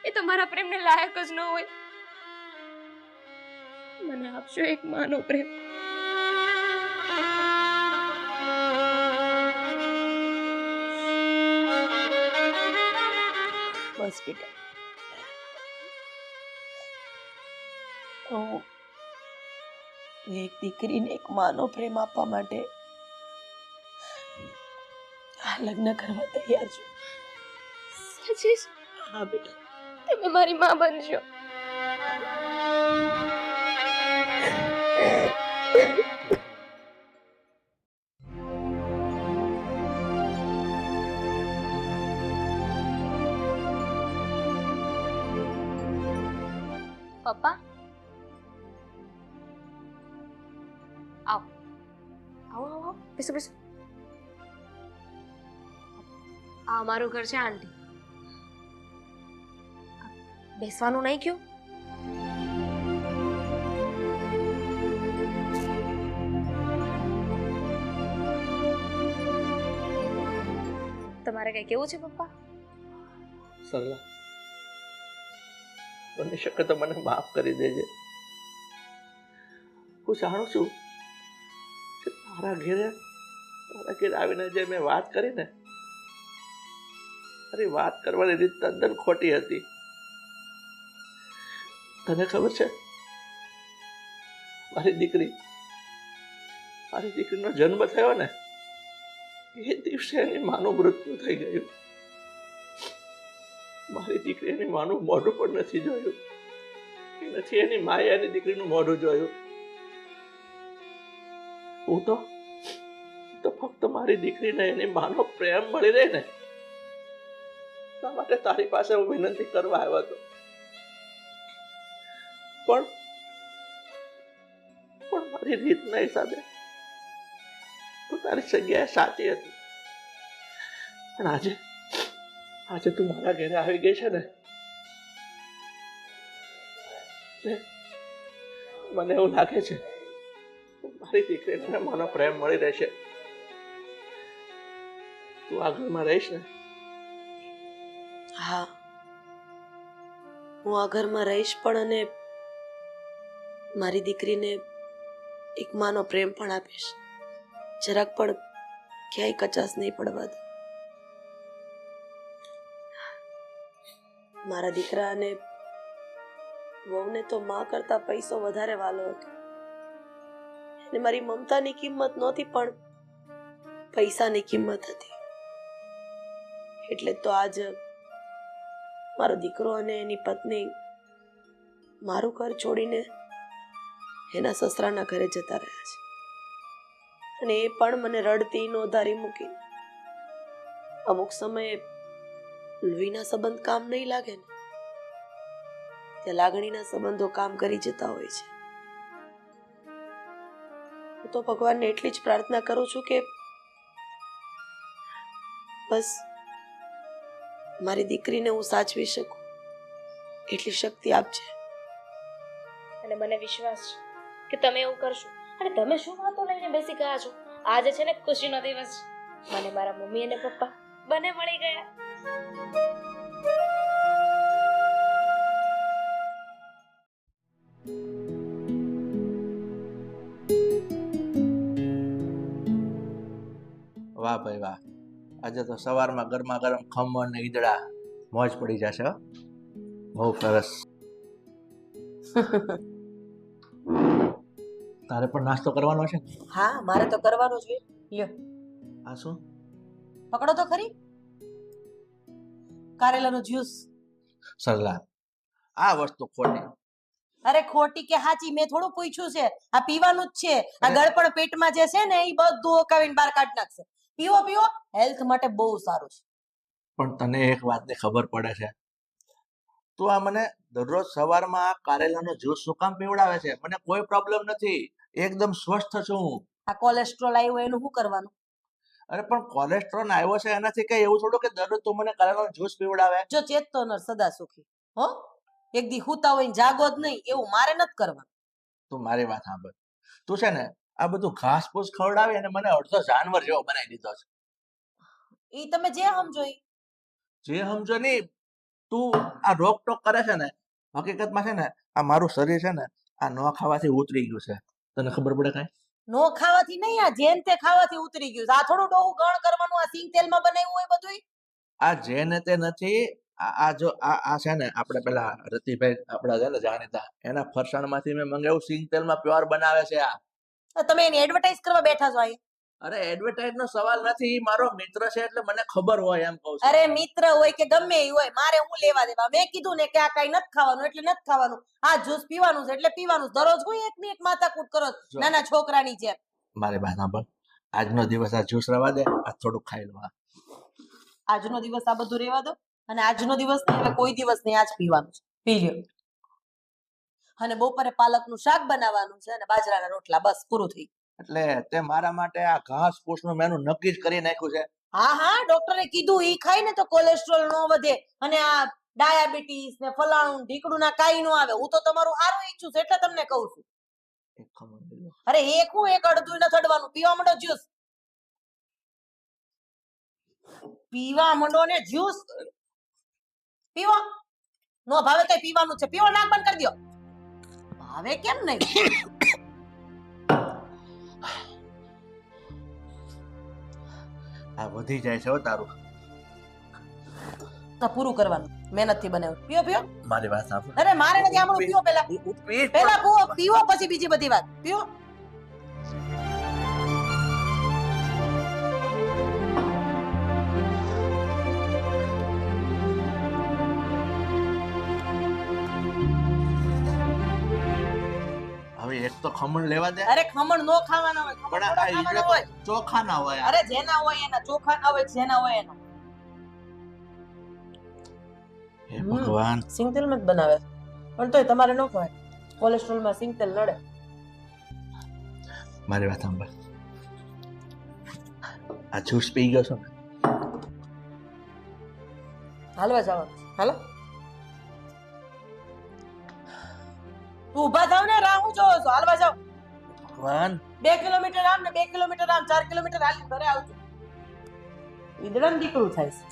એ તમારા પ્રેમને લાયક જ ન હોય. મને આપશો એક માનો પ્રેમ? બસ બેટા, હું એક દીકરીને એક માનો પ્રેમ આપવા માટે આ લગ્ન કરવા તૈયાર છું. સાચી? હા બેટા, તમે મારી માં બનશો. પપ્પા, આવો આવો આવો, બેસો બેસો. આ અમારું ઘર છે આંટી. બેસવાનું નહીં કયું? તમારે કઈ કેવું છે પપ્પા? સરલા, બની શકે તો મને માફ કરી દેજે. હું જાણું છું કે તારા ઘેરે આવીને જે મેં વાત કરી ને, અરે વાત કરવાની રીત તદ્દન ખોટી હતી. તને ખબર છે, મારી દીકરીનો જન્મ થયો ને એ દિવસે એની માનું મૃત્યુ થઈ ગયું. મારી દીકરી એની માનું મોઢું પણ નથી જોયું, નથી એની માએ એની દીકરીનું મોઢું જોયું. હું તો ફક્ત મારી દીકરીને એની માનો પ્રેમ મળી રહે ને એટલા માટે તારી પાસે હું વિનંતી કરવા આવ્યો હતો. પણ મારી રીતના હિસાબે તારી જગ્યાએ સાચી હતી. પણ આજે તું મારા ઘરે આવી ગઈ છે ને, મને એવું લાગે છે મારી દીકરીને મારો પ્રેમ મળી રહેશે. તું આ ઘરમાં રહીશ ને? હા, હું આ ઘરમાં રહીશ પણ, અને મારી દીકરીને એક માનો પ્રેમ પણ આપીશ. જરાક પણ ક્યાંય કચાશ નહીં પડવા દઉં. મારા દીકરા અને વહુને તો માં કરતા પૈસો વધારે વાલો હતો. એને મારી મમતાની કિંમત નહોતી, પણ પૈસાની કિંમત હતી. એટલે તો આજ મારો દીકરો અને એની પત્ની મારું ઘર છોડીને એના સસરાના ઘરે જતા રહ્યા છે. અને એ પણ મને રડતી નોધારી મૂકી. અમુક સમયે લોહીના સંબંધ કામ નહીં લાગે ને, ત્યાં લાગણીના સંબંધો કામ કરી જતા હોય છે. હું તો ભગવાનને એટલી જ પ્રાર્થના કરું છું કે બસ મારી દીકરીને હું સાચવી શકું એટલી શક્તિ આપજે. અને મને વિશ્વાસ છે કે તમે એવું કરશો. અને તમે શું વાતો લઈને બેસી ગયા છો? આજે છે ને ખુશીનો દિવસ છે. મને મારા મમ્મી અને પપ્પા બંને મળી ગયા. વાહ ભાઈ વાહ, આજે તો સવારમાં ગરમા ગરમ ખમણ ને ઈદડા મોજ પડી જશે હો. બહુ સરસ. તારે પણ નાસ્તો કરવાનો છે? હા, મારે તો કરવાનું જ હોય. લ્યો આ શું? પકડો તો ખરી, કારેલાનો જ્યુસ. સરલા, આ વસ્તુ ખોટી. અરે ખોટી કે સાચી મેં થોડું પૂછ્યું છે. આ પીવાનું જ છે. આ ગળપણ પેટમાં જે છે ને એ બધું ઓકાવીને બહાર કાઢી નાખશે. પીવો પીવો, હેલ્થ માટે બહુ સારું છે. પણ તને એક વાતની ખબર પડે છે? તું આ મને દરરોજ સવારમાં આ કારેલાનો જ્યુસ શું કામ પીવડાવે છે? મને કોઈ પ્રોબ્લેમ નથી, એકદમ સ્વસ્થ છું. આ કોલેસ્ટ્રોલ આવ્યો એનું શું કરવાનું? અરે પણ કોલેસ્ટ્રોલ આવ્યો છે એનાથી કઈ એવું થોડું કે દરરોજ તું મને કારેલાનો જ્યુસ પીવડાવે? જો ચેતતો નર સદા સુખી. હો, એક દી હુતા હોય ને જાગો જ નહીં એવું મારે નથી કરવાનું. તું મારી વાત સાંભળ. તું છે ને આ બધું ઘાસ ફૂસ ખવડાવી અને મને અડધો જાનવર જેવો બનાવી દીધો છે. ઈ તમે જે સમજો ઈ. જે સમજો નહીં, તું આ રોક ટોક કરે છે ને, હકીકતમાં છે ને આ મારું શરીર છે ને આ ન ખાવાથી ઉતરી ગયું છે. તને ખબર પડે કાંઈ? નો ખાવાથી નહીં, આ જેન તે ખાવાથી ઉતરી ગયું. આ થોડું ડોહું ગણ કરવાનું. આ સિંગ તેલમાં બનાવ્યું હોય બધું. આ જે ને તે નથી. આ જો આ છે ને આપણે પેલા રતિભાઈ આપણા છે ને જાણીતા, એના ફરસાણમાંથી મેં મંગાવ્યું. સિંગ તેલમાં પ્યોર બનાવે છે આ. તમે એની એડવર્ટાઇઝ કરવા બેઠા છો અહીં. અરે એડવર્ટાઇઝ નો સવાલ નથી, ઈ મારો મિત્ર છે એટલે મને ખબર હોય એમ કહું છું. અરે મિત્ર હોય કે ગમે એ હોય, મારે હું લેવા દેવા? મેં કીધું ને કે આ કઈ નથી ખાવાનું એટલે નથી ખાવાનું. આ જ્યુસ પીવાનું છે એટલે પીવાનું. દરરોજ કોઈ એક ની એક માથાકૂટ કરો છો, નાના છોકરાની જેમ. મારી વાત સાંભળ, આજનો દિવસ આ જ્યુસ રવા દે, આ થોડુંક ખાઈ લો. આજનો દિવસ આ બધું રહેવા દો. અને આજનો દિવસ નહીં એટલે કોઈ દિવસ નહીં, આજ પીવાનું છે. પી લ્યો. અને બપોરે પાલકનું શાક બનાવવાનું છે અને બાજરાના રોટલા. બસ પૂરું થઈ. એટલે તે મારા માટે આ ઘાસ ફૂસ નું મેનુ નક્કી જ કરી નાખ્યું છે? હા હા, ડોક્ટરે કીધું ઈ ખાય ને તો કોલેસ્ટ્રોલ નો વધે અને આ ડાયાબિટીસ ને ફલાણું ઢીકડું ના કાઈ નો આવે. હું તો તમારું સારું ઈચ્છું છું એટલે તમને કહું છું. એક ખમણ લઈ લો. અરે એક હું એક અડધું ન થડવાનું. પીવા માંડો જ્યુસ. પીવા માંડો ને જ્યુસ પીવો. નો ભાવે તો પીવાનું છે. પીવો, નાક બંધ કરી દો. ભાવે કેમ નહીં? આ વધી જાય છે હો તારું. તો પૂરું કરવાનું. મહેનત થી બનાવ્યું. પીવો પીવો. મારી વાત સાંભળ. અરે મારે નથી આમણું. પીવો પહેલા. પહેલા પીવો પછી બીજી બધી વાત. પીવો. હવે એક તો ખમણ લેવા દે. અરે ખમણ નો ખાવાના હોય. ખમણ પણ થોડા આ ખાવાના હોય. ચોખા ના હોય. અરે જેના હોય એના. ચોખા ના હોય જેના હોય એના. હે ભગવાન. સિંગતેલ માં જ બનાવે પણ તોય તમારે ન ખવાય. કોલેસ્ટ્રોલ માં સિંગતેલ નડે. મારી વાત સાંભળ. આ જ્યુસ પી ગયો છો ને? હાલવા જવાનું હાલો તું ઊભા થાવ ને રાહ હું જોવો છો હાલવા જાવ ભગવાન 2 કિલોમીટર આમ ને 2 કિલોમીટર આમ 4 કિલોમીટર હાલી ઘરે આવજો ઈદડમ દીકરું થાય છે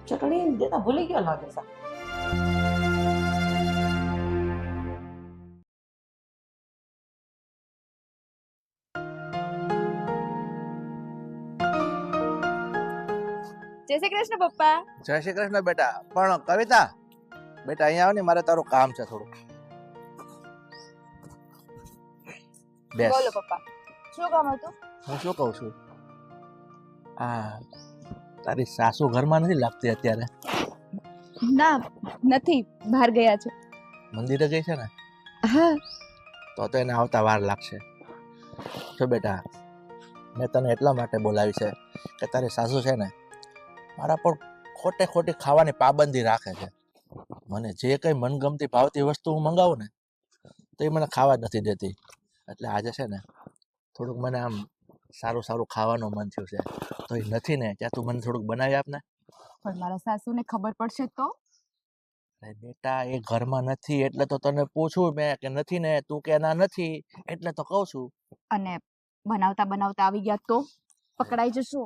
ચટણી દેતા ભૂલી ગયો લાગે છે જય શ્રી કૃષ્ણ પપ્પા. જય શ્રી કૃષ્ણ બેટા. પણ કવિતા બેટા અહીંયા આવ ને, મારે તારું કામ છે થોડું. બેસ. બોલો પપ્પા, શું કામ હતું? હું શું કહું છું, આ તારી સાસુ ઘરમાં નથી લાગતી અત્યારે? ના નથી, બહાર ગયા છે. મંદિરે ગઈ છે ને? હા. તો એને આવતા વાર લાગશે. જો બેટા, મેં તને એટલા માટે બોલાવી છે કે તારી સાસુ છે ને મારા પર ખોટે ખોટી ખાવાની પાબંદી રાખે છે. મને જે કંઈ મનગમતી ભાવતી વસ્તુ હું મંગાવું ને તો એ મને ખાવા જ નથી દેતી. એટલે આજે છે ને થોડુંક મને આમ સારું સારું ખાવાનું મન થયું છે. તો એ નથી ને ત્યાં તું મને થોડુંક બનાવી આપ ને. પણ મારા સાસુને ખબર પડશે તો? અરે બેટા, એ ઘરમાં નથી એટલે તો તને પૂછું મેં કે નથી ને, તું કે ના નથી એટલે તો કહું છું. અને બનાવતા બનાવતા આવી ગયા તો પકડાઈ જશો.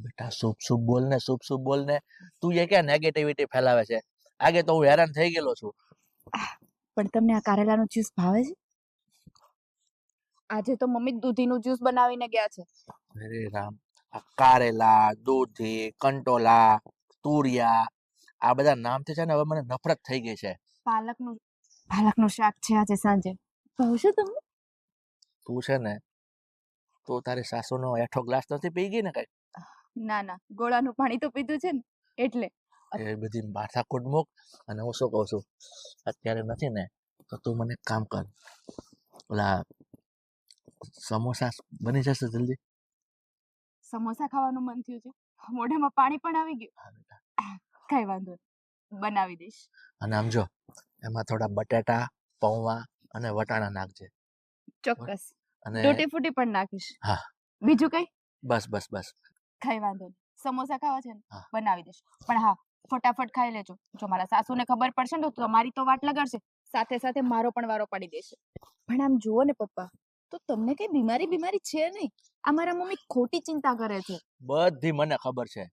બેટા શુભ શુભ બોલ ને, શુભ શુભ બોલ ને. તું એ ક્યાં નેગેટિવિટી ફેલાવે છે? આગે તો હું હેરાન થઈ ગયેલો છું. પણ તમને આ કારેલાનો જ્યુસ ભાવે છે? આજે તો મમ્મી દૂધીનું જ્યુસ બનાવીને ગયા છે. અરે રામ, આ કારેલા, દૂધી, કંટોલા, તુરિયા, આ બધા નામથી છે ને હવે મને નફરત થઈ ગઈ છે. પાલકનું શાક છે આજે સાંજે, ભાવશે તમને? તું છે ને તું તારી સાસુનો એઠો ગ્લાસ નથી પી ગઈ ને કઈ? ના ના, ગોળાનું પાણી તો પીધું છે ને એટલે. એ બધી માથાકૂટ મૂક. અને હું શું કહું છું, અત્યારે નથી ને તો તું મને એક કામ કર, ઓલા સમોસા બની જશે જલ્દી? સમોસા ખાવાનું મન થયું છે, મોઢામાં પાણી પણ આવી ગયું. હા બેટા. કઈ વાંધો નહીં, બનાવી દઈશ. અને આમ જો એમાં થોડા બટેટા, પૌવા અને વટાણા નાખજે. ચોક્કસ. અને તૂટી ફૂટી પણ નાખીશ. હા. બીજું કઈ? બસ બસ બસ. કઈ વાંધો નહીં, સમોસા ખાવા છે ને હા. બનાવી દઈશ. પણ હા, ફટાફટ ખાઈ લેજો. જો મારા સાસુને ખબર પડશે ને તો તમારી તો વાટ લગાડશે, સાથે સાથે મારો પણ વારો પાડી દેશે. પણ આમ જુઓ ને પપ્પા, તો તમને કઈ બીમારી છે નહીં. આ મારા મમ્મી ખોટી ચિંતા કરે છે. બધી મને ખબર છે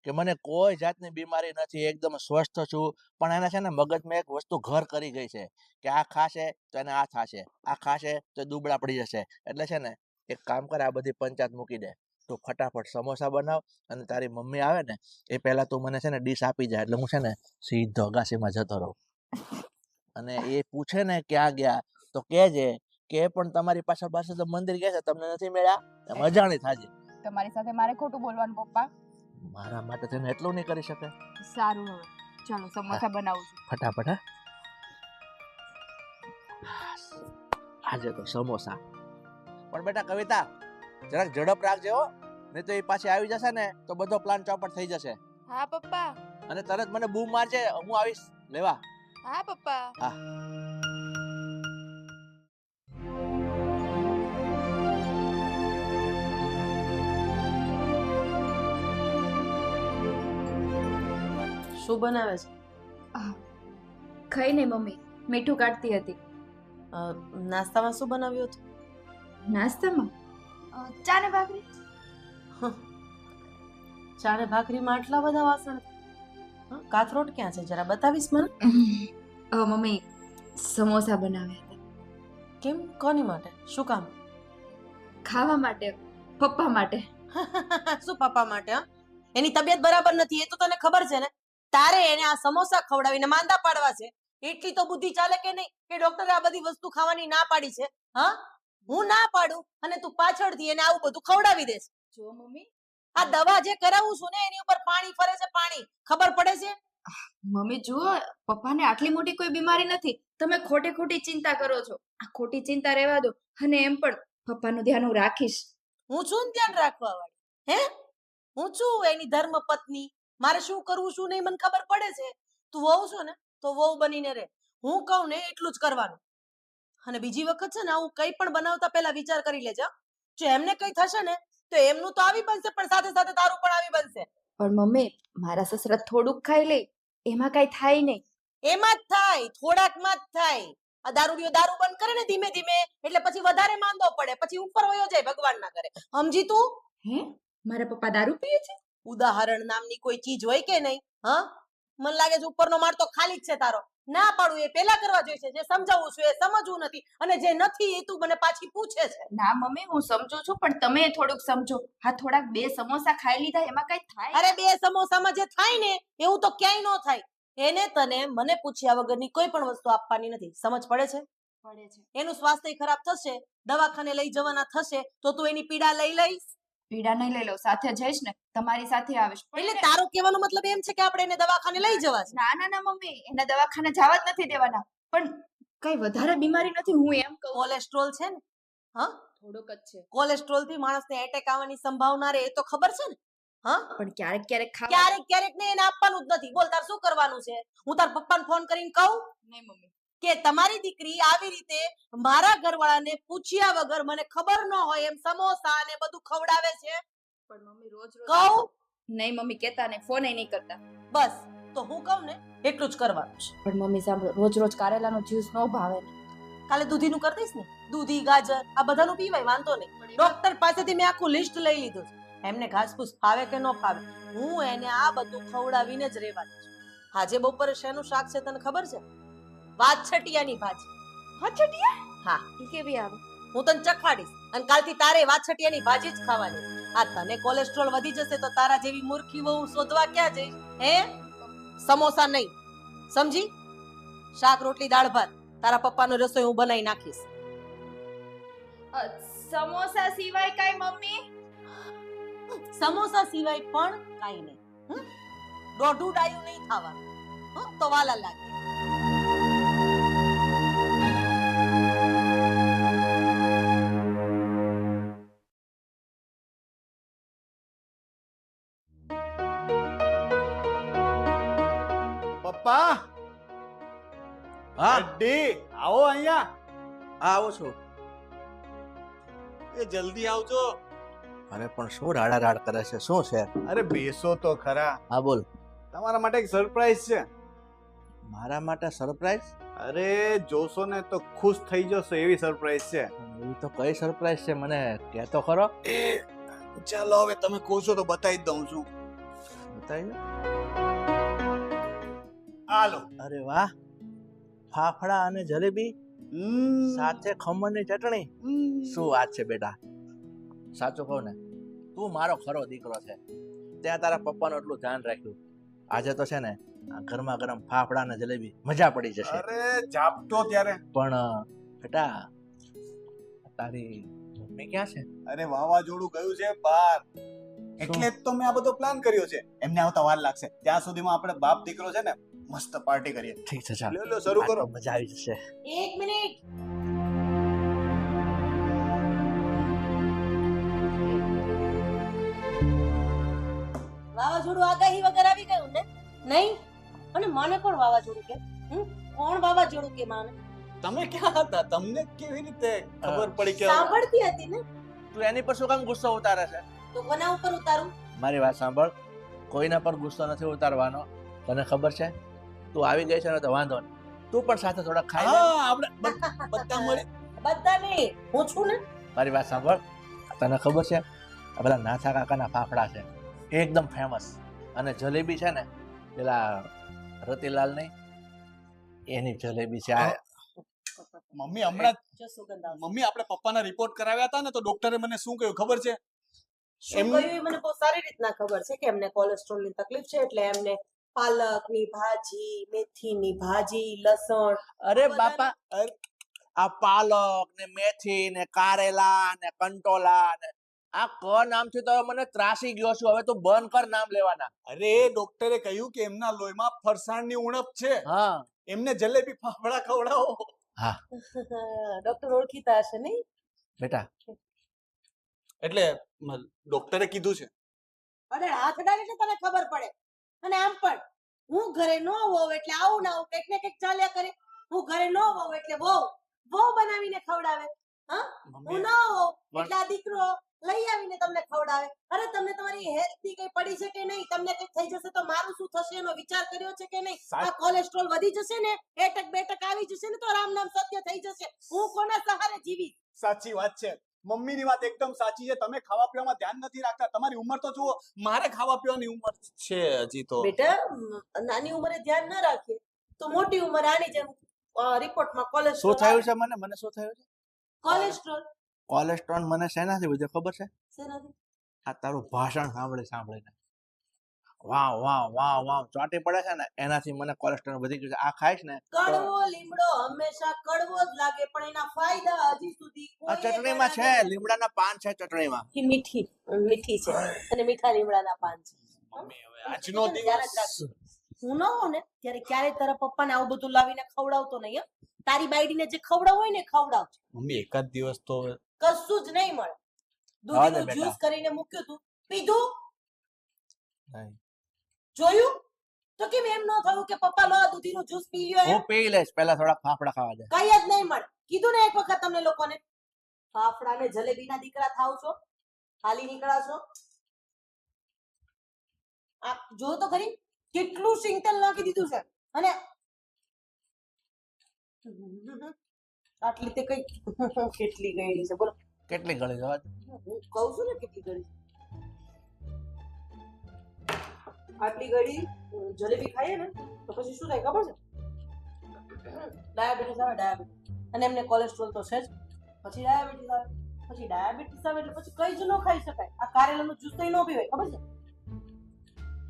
કે મને કોઈ જાતની બીમારી નથી, એકદમ સ્વસ્થ છું. પણ એને છે ને મગજમાં એક વસ્તુ ઘર કરી ગઈ છે કે આ ખાશે તો એને આ થશે, આ ખાશે તો દુબળા પડી જશે. એટલે છે ને એક કામ કર, આ બધી પંચાયત મૂકી દે. તું ફટાફટ સમોસા બનાવ અને તારી મમ્મી આવે ને એ પહેલા તું મને છે ને ડીશ આપી જાય, એટલે હું છે ને સીધો અગાસીમાં જતો રહું. અને એ પૂછે ને ક્યાં ગયા તો કહેજે કે એ પણ તમારી પાછળ પાછળ તો મંદિર ગયા છે, તમને નથી મળ્યા, એમ અજાણી થાજે. તમારી સાથે મારે ખોટું બોલવાનું પપ્પા. મારા માટે તેને એટલું નહીં કરી શકે. સારું, હવે ચાલો સમોસા બનાવું છું. ફટાફટ. આજે તો સમોસા. પણ બેટા કવિતા, જરાક ઝડપ રાખજે હો, નહીં તો એ પાછી આવી જશે ને તો બધો પ્લાન ચોપટ થઈ જશે. હા પપ્પા. અને તરત મને બૂમ મારજે, હું આવીશ લેવા. હા પપ્પા. હા. શું બનાવે છે? કઈ નહીં મમ્મી, મીઠું કાઢતી હતી. નાસ્તામાં શું બનાવ્યું હતું? નાસ્તામાં ચા ને ભાખરી. ચા ને ભાખરીમાં આટલા બધા વાસણ? કાથરોટ ક્યાં છે, જરા બતાવીશ મને? મમ્મી સમોસા બનાવ્યા હતા. કેમ, કોની માટે, શું કામ? ખાવા માટે, પપ્પા માટે. શું પપ્પા માટે? હા, એની તબિયત બરાબર નથી એ તો તને ખબર છે ને. તારે એને આ સમોસા ખવડાવીને માંદા પાડવા છે. એટલી તો બુદ્ધિ ચાલે કે નહીં કે ડોક્ટરે આ બધી વસ્તુ ખાવાની ના પાડી છે? હા, હું ના પાડું અને તું પાછળથી એને આવું બધું ખવડાવી દેશ. જો મમ્મી, આ દવા જે કરાવું છું ને એની ઉપર પાણી ફરે છે, પાણી. ખબર પડે છે? મમ્મી જુઓ, પપ્પાને આટલી મોટી કોઈ બીમારી નથી, તમે ખોટી ચિંતા કરો છો. આ ખોટી ચિંતા રહેવા દો, અને એમ પણ પપ્પાનું ધ્યાન હું રાખીશ. હું છું ને ધ્યાન રાખવા વાળી? હે, હું છું એની ધર્મ પત્ની. મારે શું કરવું શું નહીં મને ખબર પડે છે. તું વહુ છો ને તો વહુ બનીને રહે. હું કહું ને એટલું જ કરવાનું. અને બીજી વખત છે ને આવું કંઈ પણ બનાવતા પહેલા વિચાર કરી લેજે હો. જો એમને કંઈ થશે ને તો એમનું તો આવી બનશે પણ સાથે સાથે તારું પણ આવી બનશે. પણ મમ્મી મારા સસરા થોડુંક ખાઈ લે એમાં કઈ થાય નહીં. એમાં જ થાય, થોડાકમાં જ થાય. આ દારૂડિયો દારૂ બંધ કરે ને ધીમે ધીમે એટલે પછી વધારે માંદો પડે, પછી ઉપર વયો જાય ભગવાનના ઘરે. સમજી તું? હે મારા પપ્પા દારૂ પીએ છે? ઉદાહરણ નામની કોઈ ચીજ હોય કે નહીં? હા, મને લાગે છે ઉપરનો માળ તો ખાલી જ છે તારો. ના પાડું એ પેલા કરવા જોઈશે. જે સમજાવું છું એ સમજવું નથી અને જે નથી એ તું મને પાછી પૂછે છે. ના મમ્મી હું સમજુ છું પણ તમે થોડુંક સમજો. હા થોડાક 2 સમોસા ખાઈ લીધા એમાં કઈ થાય? અરે 2 સમોસામાં જે થાય ને એવું તો ક્યાંય ન થાય. એને તને મને પૂછ્યા વગરની કોઈ પણ વસ્તુ આપવાની નથી. સમજ પડે છે? પડે છે. એનું સ્વાસ્થ્ય ખરાબ થશે, દવાખાને લઈ જવાના થશે તો તું એની પીડા લઈ લઈશ. પીડા નહીં લઈ લો, સાથે જઈશ ને, તમારી સાથે આવીશ. એટલે તારો કહેવાનો મતલબ એમ છે કે આપણે એને દવાખાને લઈ જવા છે? ના ના ના મમ્મી એને દવાખાને જવા જ નથી દેવાના. પણ કઈ વધારે બીમારી નથી હું એમ કહું. કોલેસ્ટ્રોલ છે ને? હા, થોડુંક જ છે કોલેસ્ટ્રોલ થી માણસને એટેક આવવાની સંભાવના રહે એ તો ખબર છે ને? હા, પણ ક્યારેક ક્યારેક ખાવા. ક્યારેક ક્યારેક ને એને આપવાનું જ નથી. બોલ તાર શું કરવાનું છે? હું તાર પપ્પાને ફોન કરીને કહું નહીં મમ્મી. કે તમારી દીકરી આવી રીતે મારા ઘરવાળાને પૂછ્યા વગર મને ખબર ન હોય એમ સમોસા ને બધું ખવડાવે છે? પણ મમ્મી રોજ રોજ કહું? નહીં મમ્મી કહેતા નહીં, ફોન નહીં કરતા. બસ તો હું કહું ને એટલું જ કરવાનું છે. પણ મમ્મી સાંભળો, રોજ રોજ કારેલાનો જ્યુસ ન ભાવે ને. કાલે દૂધીનું કરી દઈશ ને, દૂધી ગાજર આ બધાનું પીવાય, વાંધો નહીં. ડોક્ટર પાસેથી મેં આખું લિસ્ટ લઈ લીધું છે. એમને ઘાસપૂસ ફાવે કે ન ફાવે, હું એને આ બધું ખવડાવીને જ રહેવાની છું. આજે બપોરે શેનું શાક છે તને ખબર છે? વાછટિયાની ભાજી. વાછટિયા? હા, ઈ કેવી આવે? હું તને ચખાડીશ અને કાલથી તારે વાછટિયાની ભાજી જ ખાવાની છે. આ તને કોલેસ્ટ્રોલ વધી જશે તો તારા જેવી મૂર્ખી વહુ શોધવા ક્યાં જઈશ? હે, સમોસા નહીં, સમજી? શાક રોટલી દાળ ભાત તારા પપ્પાનો રસોઈ હું બનાવી નાખીશ. સમોસા સિવાય કઈ મમ્મી? સમોસા સિવાય પણ કાઈ નહીં. દોઢું ડાયું નહીં ખાવાનું. તો વાલા લાગે. પપ્પા, હા અડ્ડી, આવો અહીંયા. આવું છું. એ જલ્દી આવજો. અરે પણ શું રાડા રાડ કરે છે? શું છે? અરે બેસો તો ખરા. હા બોલ. તમારા માટે એક સરપ્રાઈઝ છે. મારા માટે સરપ્રાઈઝ? અરે જોશો ને તો ખુશ થઈ જશો એવી સરપ્રાઈઝ છે. એવી તો કઈ સરપ્રાઈઝ છે મને કહે તો ખરો. એ ચાલો હવે તમે કહો છો તો બતાવી જ દઉં છું. બતાવી દો. હાલો. અરે વાહ, ફાફડા અને જલેબી સાથે ખમણની ચટણી. શું વાત છે બેટા. સાચું કહું ને, તું મારો ખરો દીકરો છે. ત્યાં તારા પપ્પાનું એટલું ધ્યાન રાખ્યું. આજે તો છે ને આ ગરમા ગરમ ફાફડા અને જલેબી મજા પડી જશે. અરે જાપતો ત્યારે. પણ બેટા તારી મમ્મી ક્યાં છે? અરે વાવાઝોડું ગયું છે બહાર, એટલે જ તો મેં આ બધો પ્લાન કર્યો છે. એમને આવતા વાર લાગશે, ત્યાં સુધીમાં આપણે બાપ દીકરો છે ને મસ્ત પાર્ટી કરીએ. ઠીક છે, ચાલ લ્યો લ્યો શરૂ કરો. આ તો મજા આવી જશે. એક મિનિટ. વાવાઝોડું આગાહી વગર આવી ગયું ને? નહીં? અને મને કોણ વાવાઝોડું કે? કોણ વાવાઝોડું કે માને? તમે ક્યાં હતા? તમને કેવી રીતે ખબર પડી કે સાંભળતી હતી ને. તું એની પર શું કામ ગુસ્સો ઉતારે છે? તો કોના ઉપર ઉતારું? મારી વાત સાંભળ, કોઈના પર ગુસ્સો નથી ઉતારવાનો. તને ખબર છે તું આવી ગઈ છે ને તો વાંધો નહીં, તું પણ સાથે થોડા ખાઈ લે. હા આપણે બધા મળી. બધા નહીં, હું છું ને. મારી વાત સાંભળ, તને ખબર છે આ પેલા નાથા કાકાના ફાફડા છે એકદમ ફેમસ, અને જલેબી છે ને પેલા રતિલાલ નહીં એની જલેબી છે. આ મમ્મી હમણાં જો સુગંધ આવશે. મમ્મી આપણે પપ્પાના રિપોર્ટ કરાવ્યા હતા ને તો ડોક્ટરે મને શું કહ્યું ખબર છે? શું કહ્યું એ મને બહુ સારી રીતના ખબર છે કે એમને કોલેસ્ટ્રોલની તકલીફ છે, એટલે એમને પાલકની ભાજી, મેથીની ભાજી, લસણ. અરે બાપા, આ પાલક ને મેથી ને કારેલા ને કંટોલા ને આ ક નામથી તો મને ત્રાસી ગયો છું. હવે તું બંધ કર નામ લેવાના. અરે ડોક્ટરે કહ્યું કે એમના લોહીમાં ફરસાણની ઉણપ છે, હા એમને જલેબી ફાફડા ખવડાવો. હા ડોક્ટર ઓળખીતા હશે નહીં? બેટા, એટલે ડોક્ટરે કીધું છે. અરે હાથ ડાળ એટલે તને ખબર પડે. અને આમ પણ હું ઘરે ન હોઉં એટલે આવું ના આવું કંઈક ને કંઈક ચાલ્યા કરે. હું ઘરે ન હોઉં એટલે વહુ વહુ બનાવીને ખવડાવે. હા, હું ના હોઉં એટલે આ દીકરો લઈ આવીને તમને ખવડાવે. અરે તમને તમારી હેલ્થ ની કઈ પડી છે કે નહીં? તમને કઈ થઈ જશે તો મારું શું થશે એનો વિચાર કર્યો છે કે નહીં? આ કોલેસ્ટ્રોલ વધી જશે ને, એટક બેટક આવી જશે ને તો રામ નામ સત્ય થઈ જશે. હું કોના સહારે જીવીશ? સાચી વાત છે, મમ્મીની વાત એકદમ સાચી છે. તમે ખાવા પીવામાં ધ્યાન નથી રાખતા. તમારી ઉંમર તો જુઓ, મારે ખાવા પીવાની ઉંમર છે હજી તો. બેટા, નાની ઉંમરે ધ્યાન ન રાખીએ તો મોટી ઉંમરે આની જેમ રિપોર્ટમાં શું કોલેસ્ટ્રોલ થયું છે મને શું થયું છે? કોલેસ્ટ્રોલ કોલેસ્ટ્રોલ મને શેનાથી વધ્યો ખબર છે? શેનાથી? આ તારું ભાષણ સાંભળીને વાહ વાહ વાહ વાહ ચોંટી પડે છે ને, એનાથી મને કોલેસ્ટ્રોલ વધી ગયું છે. આ ખાઈશ ને કડવો લીમડો હંમેશા કડવો જ લાગે, પણ એના ફાયદા હજી સુધી આ કોઈએ ચટણીમાં છે, જાણ્યા નથી. લીમડાના પાન છે ચટણીમાં. ઈ મીઠી છે અને મીઠા લીમડાના પાન છે. મમ્મી હવે આજનો દિવસ હું ન હોઉં ને ત્યારે ક્યારેય તારા પપ્પાને આવું બધું લાવીને ખવડાવતો નહીં. હં? તારી બાયડીને જે ખવડાવ હોય ને એ ખવડાવજો. મમ્મી એકાદ દિવસ તો કશું જ નહીં મળે. હા ને દૂધીનું બેટા. જ્યુસ કરીને મૂક્યું તું, પીધું? નહીં. જોયું? તો કેમ એમ ન થયું કે પપ્પા લો આ દૂધીનું જ્યુસ પી લ્યો એમ? હું પી લઈશ, પહેલા થોડા ફાફડા ખાવા દે. કઈ જ નહીં મળે. કીધું ને એક વખત તમને લોકોને, ફાફડા ને જલેબીના દીકરા થાવ છો, હાલી નીકળાશો. આ જો તો ખરી કેટલું સિંગતેલ નાખી દીધું છે. અને આટલી તે કઈ કેટલી ગયેલી છે બોલો? કેટલી ગળી જવા દે. હું કહું છું ને કેટલી ગળી. આટલી ગળી જલેબી ખાઈએ ને તો પછી શું થાય ખબર છે? ડાયાબિટીસ આવે, ડાયાબિટીસ. અને એમને કોલેસ્ટ્રોલ તો છે જ. પછી ડાયાબિટીસ આવે, પછી ડાયાબિટીસ આવે એટલે પછી કઈ જ ન ખાઈ શકાય. આ કારેલાનું જ્યુસ તો ન પીવાય, ખબર છે?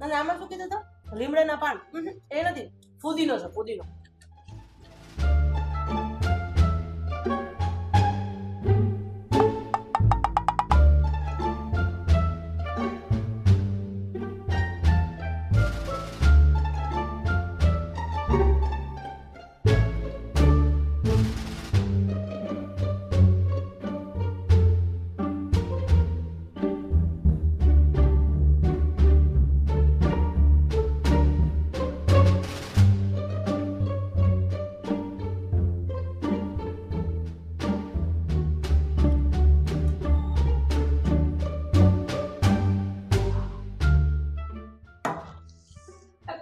અને આમાં શું કીધું હતું? લીમડાના પાન. એ નથી, ફુદીનો છે, ફુદીનો.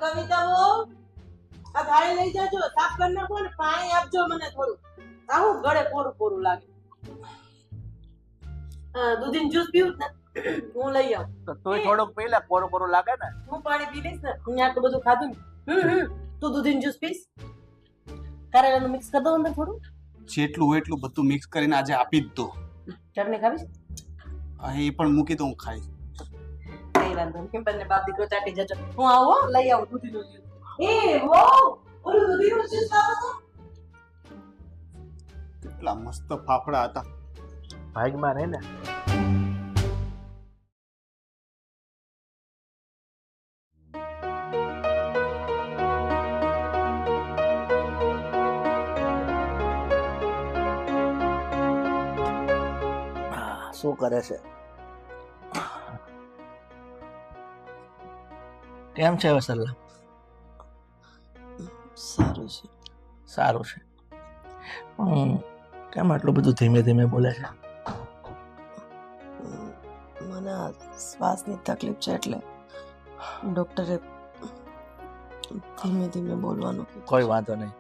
કવિતા બહુ આ થાળી લઈ જાજો, સાફ કરી નાખો ને પાણી આપજો મને થોડું. આવું ગળે પોરું પોરું લાગે. દૂધીનું જ્યુસ પીવું ને હું લઈ આવું. તો તું થોડુંક પી લે, કોરું કોરું લાગે ને. હું પાણી પી લઈશ ને, હું આટલું બધું ખાધું ને. તું દૂધીનું જ્યુસ પીશ? કારેલાનું મિક્સ કરી દઉં અંદર થોડું. જેટલું હોય એટલું બધું મિક્સ કરીને આજે આપી જ દો. ચટણી ખાવીશ? એ પણ મૂકી દો, હું ખાઈશ. કઈ વાંધો નહીં, બંને બાપ દીકરો ચાટી જજો. હું આવું હો, લઈ આવું દૂધીનું જ્યુસ. એ હો, ઓલું દૂધીનું જ્યુસ લાવો તો. કેટલા મસ્ત ફાફડા હતા. ભાગમાં રહે ને. શું કરે છે? કેમ છે વસલ્લા? સારું છે. સારું છે. કેમ આટલું બધું ધીમે ધીમે બોલે છે? મને આ શ્વાસની તકલીફ છે એટલે ડોક્ટરે ધીમે ધીમે બોલવાનું કીધું. કોઈ વાંધો નહીં.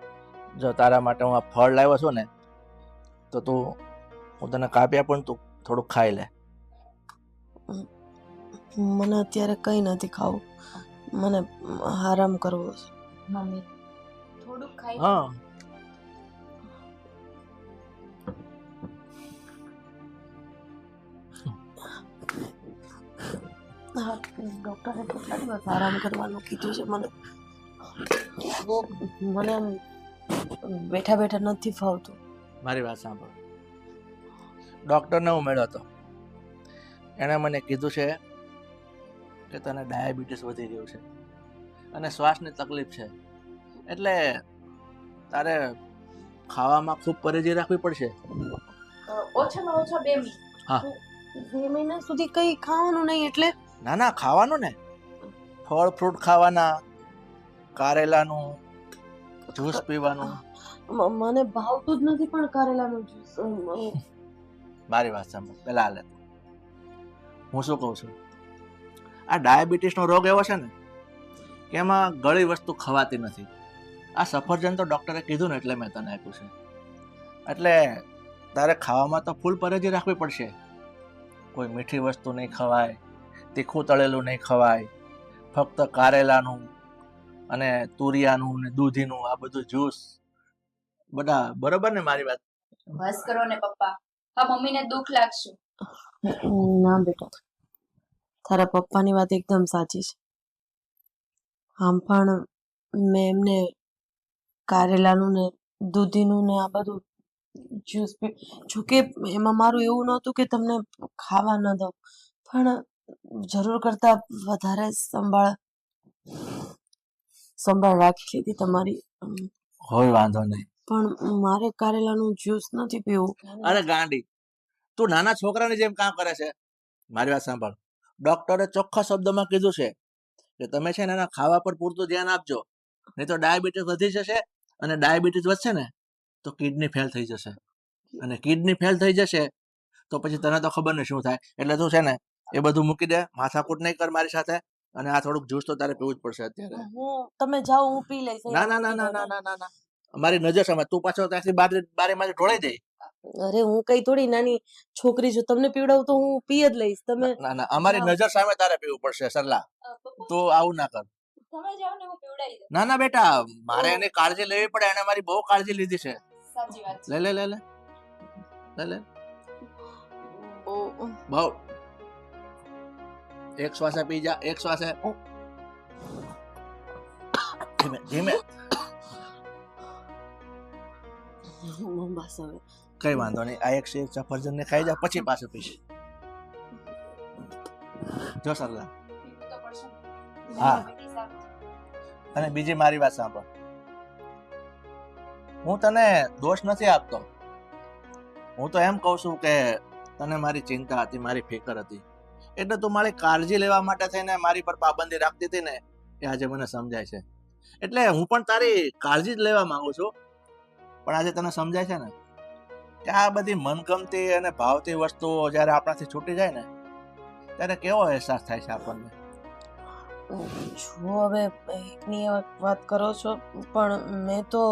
જો તારા માટે હું આ ફળ લાવ્યો છું ને, તો હું તને કાપી આપું ને, તું થોડુંક ખાઈ લે. મને અત્યારે કઈ નથી ખાવું, મને આરામ કરવો છે. મમ્મી થોડુંક ખાઈ હા. હા, ડોક્ટરે કેટલા દિવસ આરામ કરવાનું કીધું છે. મને આમ બેઠા બેઠા નથી ફાવતું. મારી વાત સાંભળ. ડૉક્ટરને હું મળ્યો હતો, એણે મને કીધું છે કે તને ડાયાબિટીસ વધી ગયું છે અને શ્વાસની તકલીફ છે, એટલે તારે ખાવામાં ખૂબ પરેજી રાખવી પડશે. ઓછામાં ઓછા 2 મિનિટ. હા. 2 મહિના સુધી કઈ ખાવાનું નહીં એટલે? ના ના, ખાવાનું ને, ફળ ફ્રૂટ ખાવાના, કારેલાનું જ્યુસ પીવાનું. મને ભાવતું જ નથી પણ કારેલાનું જ્યુસ. મારી વાત સાંભળ પેલા હાલે હું શું કહું છું આ ડાયાબિટીસનો રોગ એવો છે ને કે એમાં ગળી વસ્તુ ખવાતી નથી. આ સફરજન તો ડૉક્ટરે કીધું ને એટલે મેં તને આપ્યું છે. એટલે તારે ખાવામાં તો ફૂલ પરેજી રાખવી પડશે. કોઈ મીઠી વસ્તુ નહીં ખવાય, તીખું તળેલું નહીં ખવાય, ફક્ત કારેલાનું અને તુરિયાનું ને દૂધીનું આ બધું જ્યુસ બધા બરોબર ને મારી વાત? બસ કરો ને પપ્પા, હા મમ્મીને દુઃખ લાગશે. ના બેટા, તારા પપ્પાની વાત એકદમ સાચી છે. આમ પણ મેં એમને કારેલાનું ને દૂધીનું ને આ બધું જ્યુસ જોકે એમાં મારું એવું નહોતું કે તમને ખાવા ન દઉં, પણ જરૂર કરતા વધારે સંભાળ રાખી લીધી તમારી. કોઈ વાંધો નહીં. પણ મારે કારેલાનું જ્યુસ નથી પીવું. અરે ગાંડી, તું નાના છોકરાની જેમ કામ કરે છે. મારી વાત સાંભળ, ડોક્ટરે ચોખ્ખા શબ્દમાં કીધું છે કે તમે છે ને એના ખાવા પર પૂરતું ધ્યાન આપજો, નહીં તો ડાયાબિટીસ વધી જશે, અને ડાયાબિટીસ વધશે ને તો કિડની ફેલ થઈ જશે, અને કિડની ફેલ થઈ જશે તો પછી તને તો ખબર નહીં શું થાય. એટલે તું છે ને એ બધું મૂકી દે, માથાકૂટ નહીં કર મારી સાથે, અને આ થોડુંક જ્યુસ તો તારે પીવું જ પડશે અત્યારે. તમે જાઓ, હું પી લઈશ. ના ના ના ના ના ના ના ના, અમારી નજર સામે તું પાછો ત્યાંથી બારીમાંથી ઢોળાઈ દે. અરે હું કઈ થોડી નાની છોકરી છું, તમને પીવડાવું તો હું પી જ લઈશ. તમે ના ના, અમારી નજર સામે તારે પીવું પડશે સરલા. તું આવું ના કર. તમે જાઓ ને હું પીવડાવી દઉં. ના ના બેટા, મારે એની કાળજી લેવી પડે, એને મારી બહુ કાળજી લીધી છે. સાચી વાત લે લે લે લે લે લે બહુ. એક શ્વાસે પી જા, એક શ્વાસે. ધીમે ધીમે. બસ હવે કઈ વાંધો નહીં, આ એક શેર સફરજન ને ખાઈ જા, પછી પાછું પીશ. જો સરલા, પીવું તો પડશે ને. હા. ડાયાબિટીસ આવે છે. અને બીજી મારી વાત સાંભળ, હું તને દોષ નથી આપતો. હું તો એમ કહું છું કે તને મારી ચિંતા હતી, મારી ફિકર હતી, એટલે તું મારી કાળજી લેવા માટે થઈને મારી પર પાબંદી રાખતી હતી ને, એ આજે મને સમજાય છે. એટલે હું પણ તારી કાળજી જ લેવા માંગુ છું, પણ આજે તને સમજાય છે ને કે આ બધી મનગમતી અને ભાવતી વસ્તુઓ જ્યારે આપણાથી છૂટી જાય ને ત્યારે કેવો અહેસાસ થાય છે આપણને. જો હવે એકની વાત કરો છો, પણ મેં તો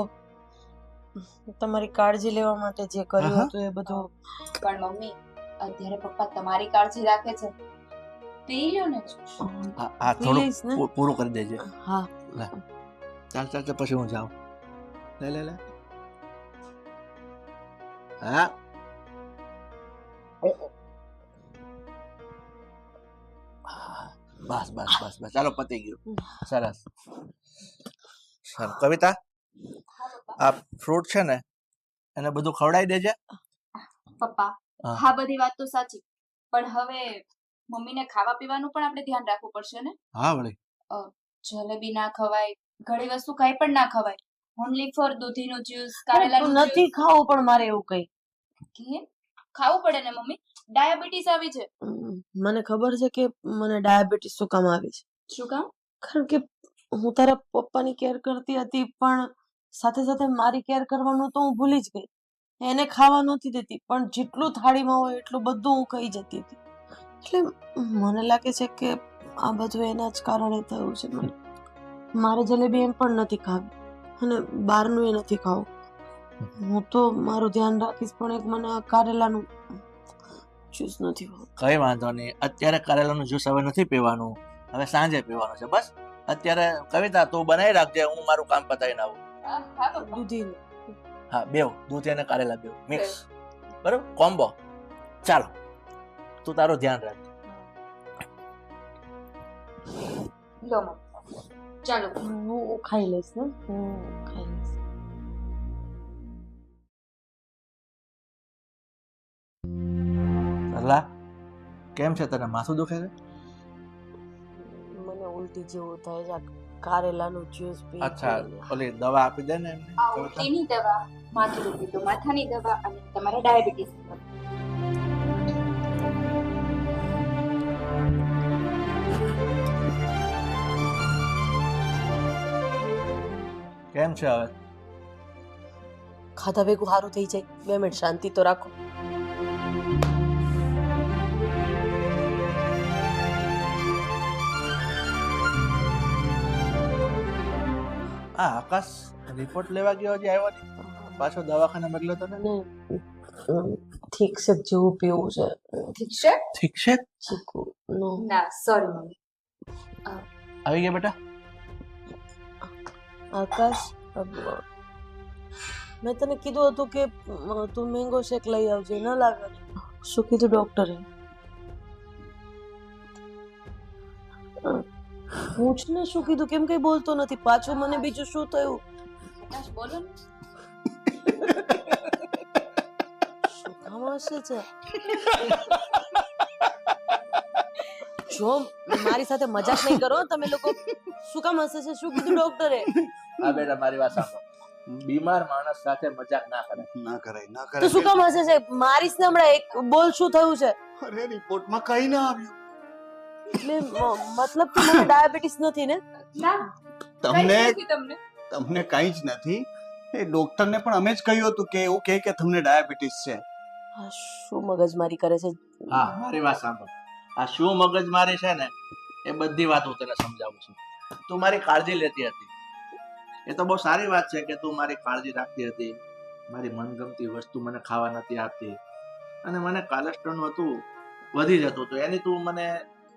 તમારી કાળજી લેવા માટે જે કર્યું હતું એ બધું. પણ મમ્મી, અત્યારે પપ્પા તમારી કાળજી રાખે છે, પી લો ને જ્યુસ. હા પી લઈશ ને? થોડું પૂરું કરી દેજે. હા ચાલ ચાલ ચાલ, પછી હું જાઉં. લે લે લે. હા બસ બસ બસ બસ, ચાલો પતી ગયું. સરસ સરસ. કવિતા, આ ફ્રૂટ છે ને એને બધું ખવડાવી દેજે. પપ્પા, હા. હા બધી વાત તો સાચી, પણ હવે મમ્મીને ખાવા પીવાનું પણ આપણે ધ્યાન રાખવું પડશે ને. હા વળી. જલેબી ના ખવાય, ઘણી વસ્તુ કઈ પણ ના ખવાય. ઓનલી ફોર દૂધીનું જ્યુસ, કારેલાનું જ્યુસ. નથી ખાવું, પણ મારે એવું કઈ. કેમ? ખાવું પડે ને મમ્મી, ડાયાબિટીસ આવી છે. મને ખબર છે કે મને ડાયાબિટીસ શું કામ આવી છે. શું કામ? કારણ કે હું તારા પપ્પાની કેર કરતી હતી, પણ સાથે સાથે મારી કેર કરવાનું તો હું ભૂલી જ ગઈ. એને ખાવા નહોતી દેતી, પણ જેટલું થાળીમાં હોય એટલું બધું હું ખાઈ જતી હતી. એટલે મને લાગે છે કે આ બધું એના જ કારણે થયું છે. મારે જલેબી એમ પણ નથી ખાવી, અને બહારનું એ નથી ખાવું. હું તો મારું ધ્યાન રાખીશ, પણ એક મને આ કારેલાનું જ્યુસ નથી ભાવતું. કઈ વાંધો નહીં, અત્યારે કારેલાનું જ્યુસ હવે નથી પીવાનું, હવે સાંજે પીવાનું છે. બસ અત્યારે કવિતા તું બનાવી રાખજે, હું મારું કામ પતાવીને આવું. હા પપ્પા. દૂધીનું. હા, બેવ દૂધ અને કારેલા બેવ મિક્સ, બરોબર, કોમ્બો. ચાલો, તું તારું ધ્યાન રાખ. લો મમ્મી, ચાલો. હું ખાઈ લઈશ ને, હું ખાઈ લઈશ. સરલા, કેમ છે તને? માથું દુખે છે? મને ઉલટી જેવું થાય છે, આ કારેલાનું જ્યુસ પી. અચ્છા, ઓલી દવા આપી દે ને એમને. આ ઉલટીની દવા, માથું દુખે તો માથાની દવા, અને તમારે ડાયાબિટીસ. કેમ છે હવે? ખાધા ભેગું સારું થઈ જાય. 2 મિનિટ શાંતિ તો રાખો. આ આકાશ રિપોર્ટ લેવા ગયો હજી આવ્યો નહીં. પાછો દવાખાને મોકલ્યો તો ને. ઠીક છે, જેવું પીવું છે. ઠીક છે ઠીક છે. ચીકુ નો. ના સોરી મમ્મી. આવી ગયા બેટા. આકાશ, મેં તને કીધું હતું કે તું મેંગો શેક લઈ આવજે. ન લાગે? શું કીધું ડોક્ટરે? પૂછ ને શું કીધું? કેમ કઈ બોલતો નથી? પાછું મને બીજું શું થયું? આકાશ બોલો ને. શું કામ હશે છે? જો મારી સાથે મજાક નહીં કરો તમે લોકો. શું કામ હશે છે? શું કીધું ડોક્ટરે? હા બેટા મારી વાત સાંભળો. બીમાર માણસ સાથે મજાક ના કરે. ના કરાય ના તો કરાય. શું કામ હશે છે? મારીશ ને હમણાં. એક બોલ, શું થયું છે? અરે રિપોર્ટમાં કઈ ના આવ્યું. એટલે મતલબ કે મને ડાયાબિટીસ નથી ને? ના તમને કઈ તમને તમને કઈ જ નથી. એ ડોક્ટરને પણ અમે જ કહ્યું હતું કે એવું કહે કે તમને ડાયાબિટીસ છે. આ શું મગજમારી કરે છે? હા મારી વાત સાંભળ. આ શું મગજમારી છે ને એ બધી વાત હું તને સમજાવું છું. તું મારી કાળજી લેતી હતી, એ તો બહુ સારી વાત છે કે તું મારી કાળજી રાખતી હતી. મારી મનગમતી વસ્તુ મને ખાવા નથી આપતી અને મને કોલેસ્ટ્રોલ હતું વધી જતું તો એની તું મને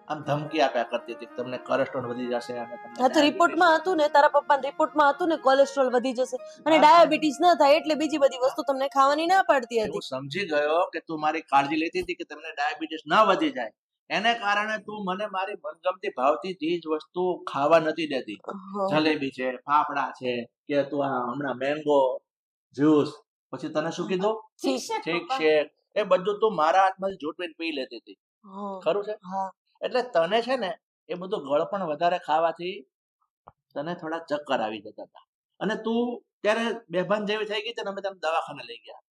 આમ ધમકી આપ્યા કરતી હતી કે તમને કોલેસ્ટ્રોલ વધી જશે અને તમને હા તો રિપોર્ટમાં હતું ને, તારા પપ્પાના રિપોર્ટમાં હતું ને કોલેસ્ટ્રોલ વધી જશે અને ડાયાબિટીસ ન થાય એટલે બીજી બધી વસ્તુ તમને ખાવાની ના પાડતી હું હતી. સમજી ગયો કે તું મારી કાળજી લેતી હતી કે તમને ડાયાબિટીસ ન વધી જાય. એને કારણે તું મને મારી મનગમતી ભાવતી ચીજ વસ્તુ ખાવા નથી દેતી. જલેબી છે, ફાફડા છે, કે તું આ હમણાં મેંગો જ્યુસ, પછી તને શું કીધું? ઠીક છે. એ બધું તું મારા હાથમાંથી ઝૂંટવીને પી લેતી હતી. ખરું છે? હા. એટલે તને છે ને એ બધું ગળપણ વધારે ખાવાથી તને થોડા ચક્કર આવી જતા હતા અને તું ત્યારે બેભાન જેવી થઈ ગઈ. અમે તને દવાખાને લઈ ગયા.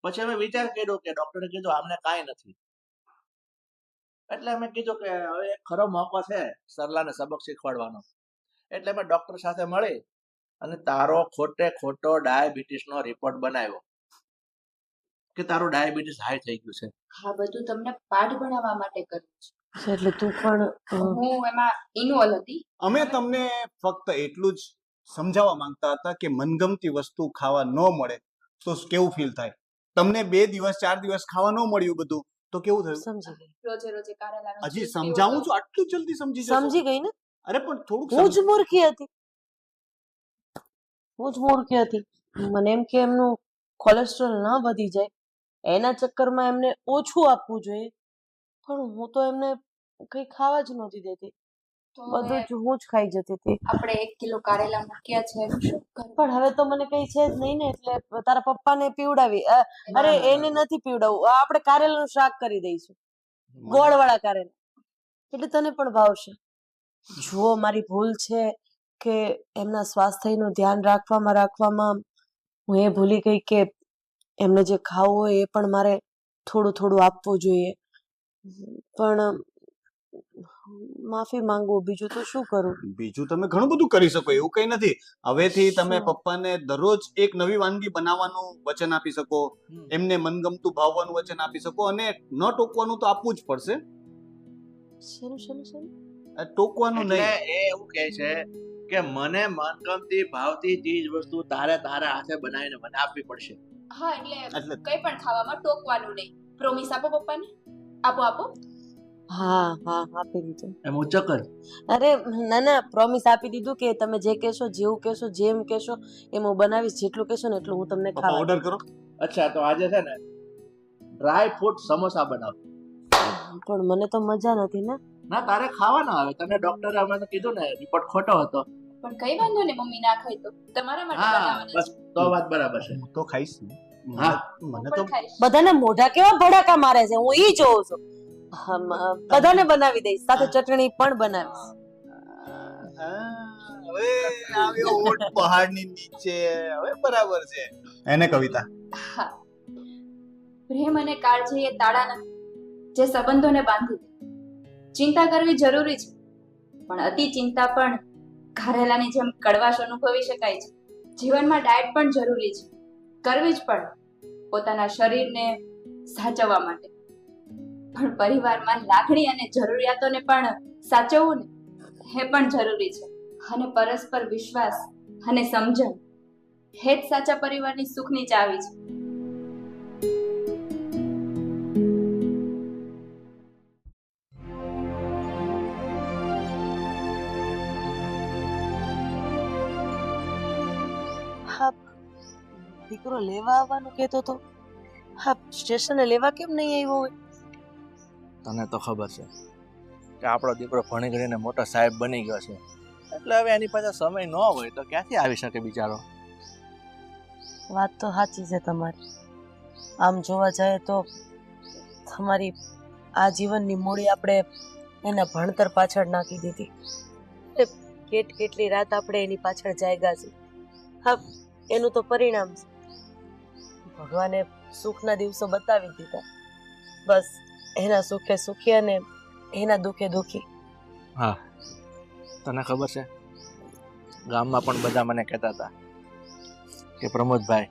પછી અમે વિચાર કર્યો કે ડોક્ટરે કીધું આમને કાંઈ નથી. એટલે અમે કીધું કે હવે એક ખરો મોકો છે સરલાને સબક શીખવાડવાનો. એટલે અમે ડોક્ટર સાથે મળી અને તારો ખોટે ખોટો ડાયાબિટીસ નો રિપોર્ટ બનાવ્યો કે તારું ડાયાબિટીસ હાઈ થઈ ગયું છે. હા બધું તમને પાઠ ભણાવવા માટે કર્યું છે. એટલે તું પણ હું એમાં ઇન્વોલ્વ હતી. અમે તમને ફક્ત એટલું જ સમજાવવા માંગતા હતા કે મનગમતી વસ્તુ ખાવા ન મળે તો કેવું ફીલ થાય. તમને 2 દિવસ 4 દિવસ ખાવા ન મળ્યું બધું તો કેવું થયું? સમજી ગઈ. રોજે રોજે કારેલાનો હજી જ્યુસ સમજાવું પીવો છું, આટલું જલ્દી સમજી જશો? સમજી ગઈ ને? અરે પણ થોડુંક હું જ મૂર્ખી હતી. મને એમ કે એમનું કોલેસ્ટ્રોલ ન વધી જાય એના ચક્કરમાં એમને ઓછું આપવું જોઈએ, પણ હું તો એમને કઈ ખાવા જ નહોતી દેતી. તો બધું જ હું જ ખાઈ જતી હતી. આપણે 1 કિલો કારેલા મૂક્યા છે એનું શું કરવું? પણ હવે તો મને કઈ છે જ નહીં ને, એટલે તારા પપ્પાને પીવડાવી. અરે એને નથી પીવડાવવું, આપણે કારેલાનું શાક કરી દઈશું, ગોળવાળા કારેલા, એટલે તને પણ ભાવશે. જો મારી ભૂલ છે કે એમના સ્વાસ્થ્યનું ધ્યાન રાખવામાં હું એ ભૂલી ગઈ કે એમને જે ખાવું હોય એ પણ મારે થોડું થોડું આપવું જોઈએ. પણ માફી માંગુ, બીજું તો શું કરું? બીજું તમે ઘણું બધું કરી શકો, એવું કઈ નથી. હવેથી તમે પપ્પાને દરરોજ એક નવી વાનગી બનાવવાનું વચન આપી શકો, એમને મનગમતું ભાવવાનું વચન આપી શકો અને ન ટોકવાનું તો આપવું જ પડશે. શેનું? ટોકવાનું એટલે નહીં. એ એવું કહે છે કે મને મનગમતી ભાવતી ચીજ વસ્તુ તારા હાથે બનાવીને મને આપવી પડશે. હા એટલે એટલે કઈ પણ ખાવામાં ટોકવાનું નહીં. પ્રોમિસ આપો પપ્પાને. આપો. હા આપી દીધું. એમ ઉચ્ચકર. અરે ના પ્રોમિસ આપી દીધું કે તમે જે કહેશો, જેવું કહેશો, જેમ કહેશો એમ હું બનાવીશ. જેટલું કહેશો ને એટલું હું તમને પપ્પા ખાવા. ઓર્ડર કરો. અચ્છા તો આજે છે ને ડ્રાય ફ્રૂટ સમોસા બનાવ. પણ મને તો મજા નથી ને. ના તારે ખાવાના આવે. તને ડોક્ટરે અમને કીધું ને રિપોર્ટ ખોટો હતો. પણ કઈ વાંધો ને મમ્મી ના ખાય તો તમારા માટે હા બનાવવાના બસ તો વાત બરાબર છે. હું તો ખાઈશ ને. હા. મને છે. તો પણ ખાઈશ. બધાને મોઢા કેવા ભડાકા મારે છે, હું ઈ જોઉં છું. બધાને બનાવી દઈશ, સાથે ચટણી પણ બનાવીશ. હવે આવ્યો ઓટ પહાડની નીચે. હવે બરાબર છે. એને કવિતા હા પ્રેમ અને કાળજી એ તાળા નથી જે સંબંધોને બાંધી દે. ચિંતા કરવી જરૂરી છે પણ અતિ ચિંતા પણ કારેલાની જેમ કડવાશ અનુભવી શકાય છે. જીવનમાં ડાયટ પણ જરૂરી છે કરવી જ પડે પોતાના શરીરને સાચવવા માટે. પણ પરિવારમાં લાગણી અને જરૂરિયાતોને પણ સાચવવું ને એ પણ જરૂરી છે. અને પરસ્પર વિશ્વાસ અને સમજણ એ જ સાચા પરિવારની સુખની ચાવી છે. હા, દીકરો લેવા આવવાનું કહેતો તો. હા, સ્ટેશને લેવા કેમ નહીં આવ્યો હોય? તને તો ખબર છે કે આપણો દીકરો ભણી ગણીને મોટો સાહેબ બની ગયો છે, એટલે હવે એની પાસે સમય ન હોય તો ક્યાંથી આવી શકે બિચારો. વાત તો સાચી છે તમારી. આમ જોવા જાય તો તમારી આ જીવનની મૂડી આપણે એના ભણતર પાછળ નાખી દીધી. કેટલી રાત આપણે એની પાછળ જાગ્યા છે. હા, એનું તો પરિણામ છે. ભગવાને સુખના દિવસો બતાવી દીધા, બસ એના સુખે સુખી અને એના દુખે દુખી. હા, તને ખબર છે ગામમાં પણ બધા મને કહેતા હતા કે પ્રમોદભાઈ,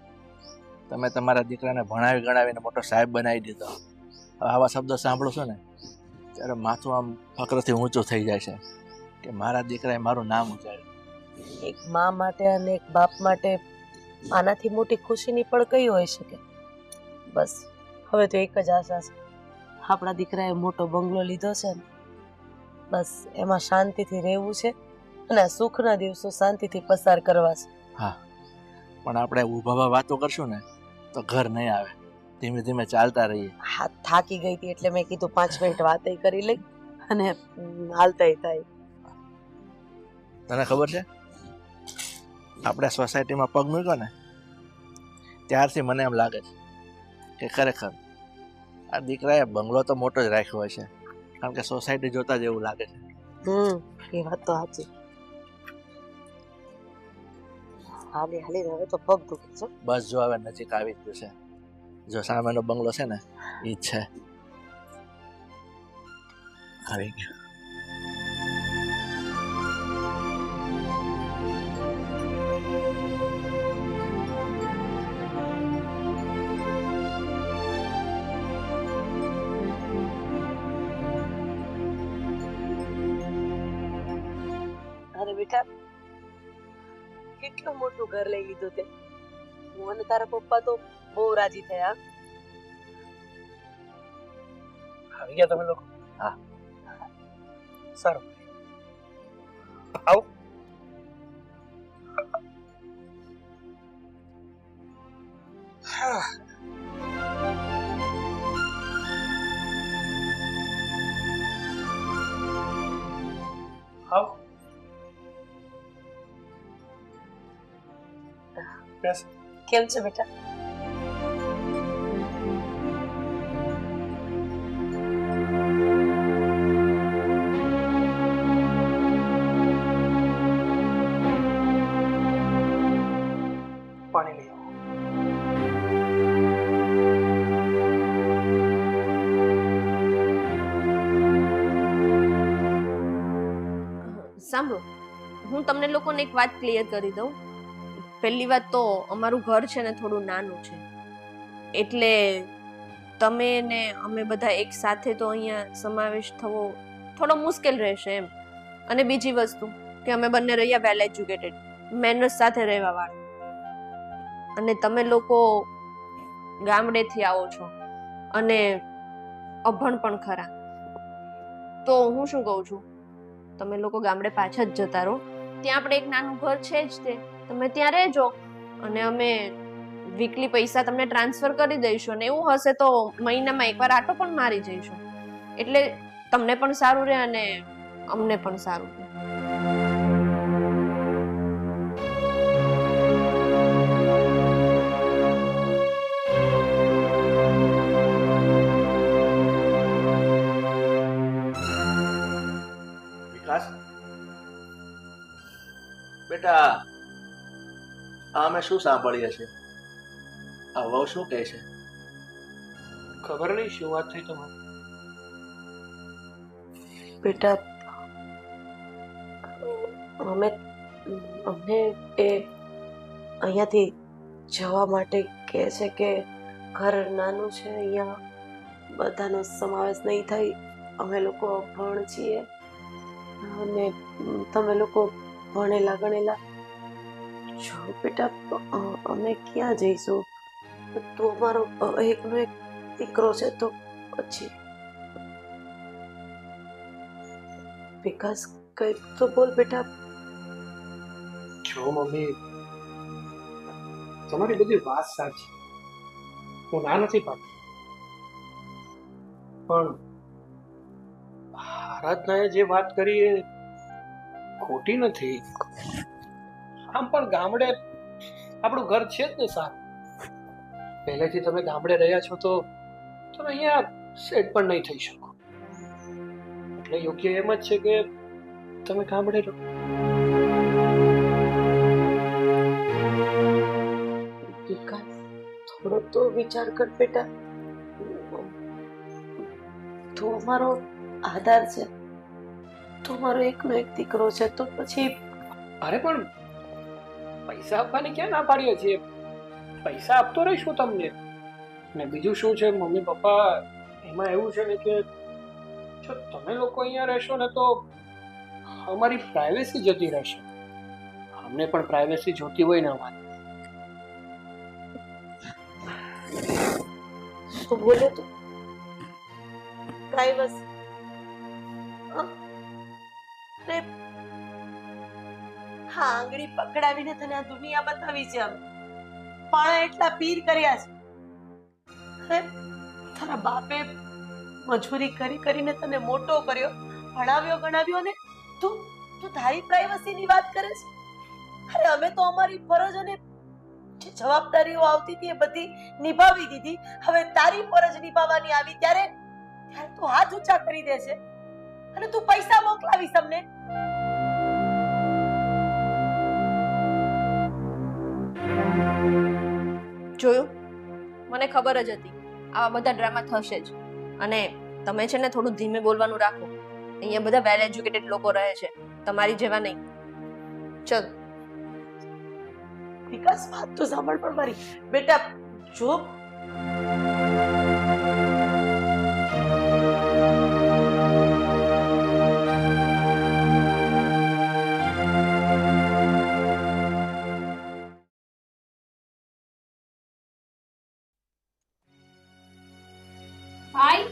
તમે તમારા દીકરાને ભણાવી ગણાવીને મોટો સાહેબ બનાવી દીધો. હવે આવા શબ્દો સાંભળો છો ને ત્યારે માથું આમ ફક્રથી ઊંચું થઈ જાય છે કે મારા દીકરાએ મારું નામ ઉજાડ્યું. એક મા માટે અને એક બાપ માટે આનાથી મોટી ખુશીની પળ કઈ હોઈ શકે? બસ હવે તો એક જ આશા છે, આપણા દીકરાએ મોટો બંગલો લીધો છે ને, બસ એમાં શાંતિથી રહેવું છે અને સુખના દિવસો શાંતિથી પસાર કરવા છે. હા, પણ આપણે ઊભા વાતો કરશું ને તો ઘર નહીં આવે. ધીમે ધીમે ચાલતા રહીએ. હા, થાકી ગઈ હતી એટલે મેં કીધું 5 મિનિટ વાતે કરી લઈ અને હાલતાય થાય. તને ખબર છે આપણે સોસાયટીમાં પગ મૂક્યો ને ત્યારથી મને એમ લાગે છે કે ખરેખર આ દીકરાએ બંગલો તો મોટો જ રાખ્યો હોય છે, કારણ કે સોસાયટી જોતા જ એવું લાગે છે. એ વાત તો સાચી. હાલી હવે તો પગ દુખે છે. બસ જો હવે નજીક આવી જ ગયું છે. જો સામેનો બંગલો છે ને એ જ છે. આવી ગયો. અરે બેટા, કેટલું મોટું ઘર લઈ લીધું તે. હું અને તારા પપ્પા તો બહુ રાજી થયા. આવી ગયા તમે લોકો? હા. સારું, આવો. આવો. બેસ. કેમ છે બેટા? પાણી લઈ આવો. સાંભળો, હું તમને લોકોને એક વાત ક્લિયર કરી દઉં. પહેલી વાત તો અમારું ઘર છે ને થોડું નાનું છે, એટલે તમે ને અમે બધા એક સાથે તો અહીંયા સમાવેશ થવો થોડો મુશ્કેલ રહેશે એમ. અને બીજી વસ્તુ કે અમે બંને રહ્યા વેલ એજ્યુકેટેડ, મેનર્સ સાથે રહેવા વાળા, અને તમે લોકો ગામડેથી આવો છો અને અભણ પણ ખરા. તો હું શું કહું છું, તમે લોકો ગામડે પાછા જ જતા રહો. ત્યાં આપણે એક નાનું ઘર છે જ તે, તમે ત્યાં રહેજો અને અમે વીકલી પૈસા તમને ટ્રાન્સફર કરી દઈશું, અને એવું હશે તો મહિનામાં એકવાર આટો પણ મારી જઈશું, એટલે તમને પણ સારું રહે અને અમને પણ સારું રહે. વિકાસ બેટા, આ અમે શું સાંભળીએ છીએ? આ વહુ શું કહે છે? ખબર નહીં શું વાત થઈ તમારી. બેટા, અમને એ અહીંયાથી જવા માટે કહે છે કે ઘર નાનું છે, અહીંયા બધાનો સમાવેશ નહીં થાય, અમે લોકો અભણ છીએ અને તમે લોકો ભણેલા ગણેલા. જો બેટા અમે ક્યાં જઈશું? તું અમારો એકનો એક દીકરો છે તો પછી વિકાસ કઈ તો બોલ બેટા. જો મમ્મી, તમારી બધી વાત સાચી, હું ના નથી પાડતો, પણ આરાધનાએ જે વાત કરી એ ખોટી નથી. આમ પણ ગામડે આપણું ઘર છે જ ને સારું. પહેલેથી તમે ગામડે રહ્યા છો તો તમે અહીંયા સેટ પણ નહીં થઈ શકો, એટલે યોગ્ય એમ જ છે કે તમે ગામડે રહો. વિકાસ થોડો તો વિચાર કર બેટા. તું અમારો આધાર છે, તું મારો એકનો એક દીકરો છે તો પછી. અરે પણ પૈસા આપવાની ક્યાં ના પાડીએ છીએ? પૈસા આપતો રહીશું તમને. ને બીજું શું છે મમ્મી પપ્પા, એમાં એવું છે ને કે જો તમે લોકો અહીંયા રહેશો ને તો અમારી પ્રાઇવેસી જતી રહેશે. અમને પણ પ્રાઇવેસી જોતી હોય ને અમારે. શું બોલે તું? પ્રાઇવસી? અરે હા, આંગળી પકડાવીને તને આ દુનિયા બતાવી છે. અમે પણ એટલા પીર કર્યા છે. અરે તારા બાપે મજૂરી કરી કરીને તને મોટો કર્યો, ભણાવ્યો ગણાવ્યો ને તું તું તારી પ્રાઇવસીની વાત કરે છે? અરે અમે તો અમારી ફરજ અને જે જવાબદારીઓ આવતી હતી એ બધી નિભાવી દીધી. હવે તારી ફરજ નિભાવવાની આવી ત્યારે તું હાથ ઊંચા કરી દે છે અને તું પૈસા મોકલાવીશ અમને. જોયું, મને ખબર જ હતી આવા બધા ડ્રામા થશે જ. અને તમે છે ને થોડું ધીમે બોલવાનું રાખો. અહીંયા બધા વેલ એજ્યુકેટેડ લોકો રહે છે, તમારી જેવા નહીં. ચલ વિકાસ, વાત તો સાંભળ પણ મારી. બેટા જો ભાઈ,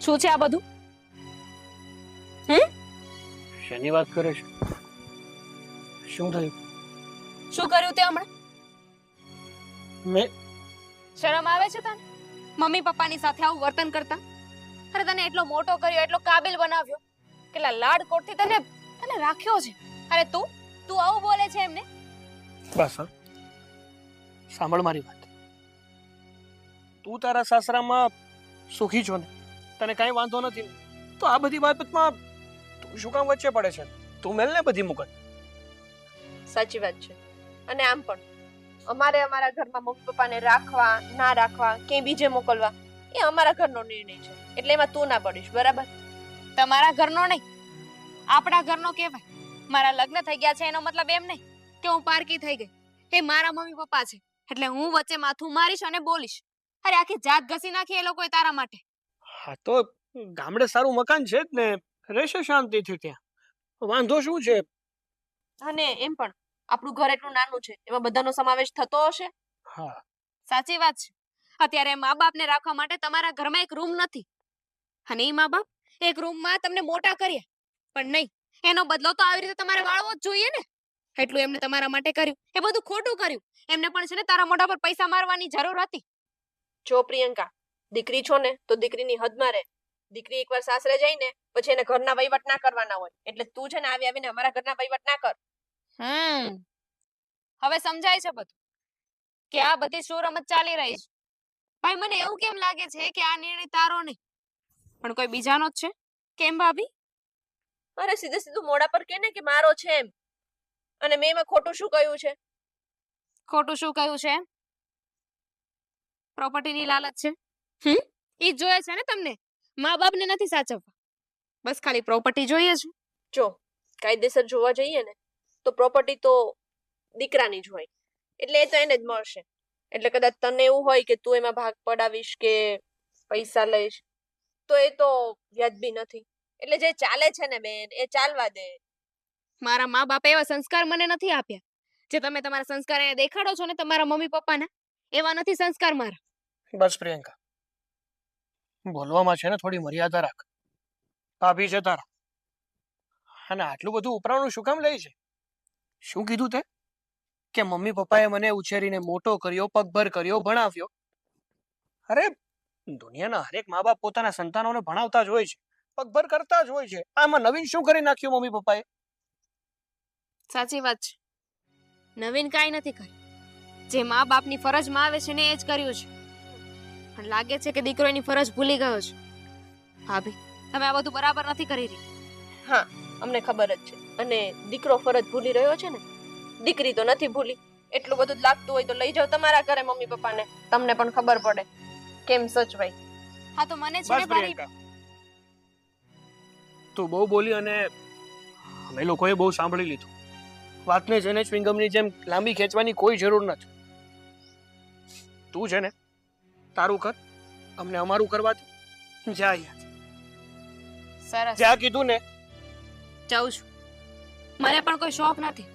શું છે આ બધું? શેની વાત કરે છે? શું થયું? શું કર્યું તે હમણાં? મેં શરમ આવે છે તને મમ્મી પપ્પાની સાથે આવું વર્તન કરતા? અરે તને એટલો મોટો કર્યો, એટલો કાબિલ બનાવ્યો, કેટલા લાડકોટથી તને તને રાખ્યો છે. અરે તું આવું બોલે છે એમને? બસ હા, સાંભળ મારી વાત. તું તારા સાસરામાં સુખી છો ને? તને કાંઈ વાંધો નથી ને? તો આ બધી બાબતમાં તું શું કામ વચ્ચે પડે છે? તું મેલને બધી મુકત. સાચી વાત છે. અને આમ પણ અમારે અમારા ઘરમાં મમ્મી પપ્પાને રાખવા ના રાખવા, ક્યાંય બીજે મોકલવા, એ અમારા ઘરનો નિર્ણય છે. એટલે એમાં તું ના પડીશ, બરાબર? તમારા ઘરનો નહીં, આપણા ઘરનો કહેવાય. મારા લગ્ન થઈ ગયા છે એનો મતલબ એમ નહીં કે હું પારકી થઈ ગઈ. એ મારા મમ્મી પપ્પા છે, એટલે હું વચ્ચે માથું મારીશ અને બોલીશ. અરે આખી જાત ઘસી નાખી એ લોકોએ તારા માટે. હા તો ગામડે સારું મકાન છે જ ને, રહેશે શાંતિથી ત્યાં. વાંધો શું છે? અને એમ પણ આપણું ઘર એટલું નાનું છે, એમાં બધાનો સમાવેશ થતો હશે. હા, સાચી વાત છે. અત્યારે મા બાપને રાખવા માટે તમારા ઘરમાં એક રૂમ નથી, અને એ મા બાપ એક રૂમમાં તમને મોટા કર્યા, પણ નહીં, એનો બદલો તો આવી રીતે તમારે વાળવો જ જોઈએ ને. એટલું એમને તમારા માટે કર્યું, એ બધું ખોટું કર્યું. એમને પણ છે ને તારા મોઢા પર પૈસા મારવાની જરૂર હતી. જો પ્રિયંકા, દીકરી છો ને તો દીકરીની હદમાં રહે. દીકરી એકવાર સાસરે જાય ને પછી એને ઘરના વહીવટ ના કરવાના હોય. એટલે તું છે ને આવીને અમારા ઘરના વહીવટ ના કર. હવે સમજાય છે બધું કે આ બધી શું રમત ચાલી રહી છે. ભાઈ મને એવું કેમ લાગે છે કે આ નિર્ણય તારો નહીં પણ કોઈ બીજાનો જ છે? કેમ ભાભી? અરે સીધે સીધું મોઢા પર કે ને કે મારો છે એમ. અને મેં એમાં ખોટું શું કહ્યું છે? ખોટું શું કહ્યું છે? પ્રોપર્ટીની લાલચ છે. ઈ જ જોઈએ છે ને તમને? મા બાપને નથી સાચવવા, બસ ખાલી પ્રોપર્ટી જોઈએ છે. જો કાયદેસર જોવા જઈએ ને તો પ્રોપર્ટી તો દીકરાની જ હોય, એટલે એ તો એને જ મળશે. એટલે કદાચ તને એવું હોય કે તું એમાં ભાગ પડાવીશ કે પૈસા લઈશ, તો એ તો વ્યાજબી નથી. એટલે જે ચાલે છે ને બેન, એ ચાલવા દે. મારા મા બાપે એવા સંસ્કાર મને નથી આપ્યા જે તમે તમારા સંસ્કાર અહીંયા દેખાડો છો ને તમારા મમ્મી પપ્પાના. એવા નથી સંસ્કાર મારા. બસ પ્રિયંકા, બોલવામાં છે ને થોડી મર્યાદા રાખ. ભાભી છે તારા, અને આટલું બધું ઉપરાણું શું કામ લે છે? શું કીધું તે કે મમ્મી પપ્પાએ મને ઉછેરીને મોટો કર્યો, પગભર કર્યો, ભણાવ્યો? અરે દુનિયાના હરેક મા બાપ પોતાના સંતાનોને ભણાવતા જ હોય છે, પગભર કરતા જ હોય છે. આમાં નવીન શું કરી નાખ્યું મમ્મી પપ્પાએ? સાચી વાત છે, નવીન કાંઈ નથી કર્યું. જે મા બાપની ફરજમાં આવે છે ને એ જ કર્યું છે. પણ લાગે છે કે દીકરો એની ફરજ ભૂલી ગયો છે. ભાભી, તમે આ બધું બરાબર નથી કરી રહી. હા, અમને ખબર જ છે. અને દીકરો ફરજ ભૂલી રહ્યો છે ને, દીકરી તો નથી ભૂલી. એટલું બધું જ લાગતું હોય તો લઈ જાઓ તમારા ઘરે મમ્મી પપ્પાને, તમને પણ ખબર પડે કેમ સચવાય. હા તો મને છે બસ ને મારી પ્રિયંકા, તું બહુ બોલી અને અમે લોકોએ બહુ સાંભળી લીધું. વાતને છે ને ચ્વિંગમની જેમ લાંબી ખેંચવાની કોઈ જરૂર નથી. તું છે ને તારું કર, અમને અમારું કરવા દે. જા યાર, સરસ જ્યાં કીધું ને. જાઉં છું. મને પણ કોઈ શોખ નથી.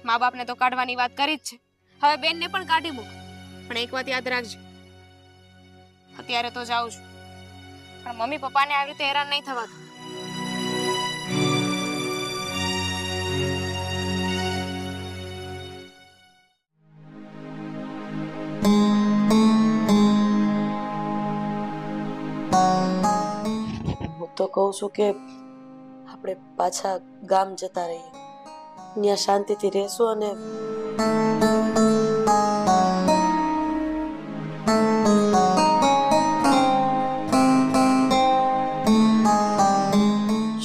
મા બાપને તો કાઢવાની વાત કરી જ છે, હવે બેનને પણ કાઢી મૂક. પણ એક વાત યાદ રાખજે, અત્યારે તો જાઉં છું, પણ મમ્મી પપ્પાને આવી રીતે હેરાન નહીં થવા દો. હું તો કહું છું કે આપણે પાછા ગામ જતા રહીએ, ત્યાં શાંતિથી રહેશું. અને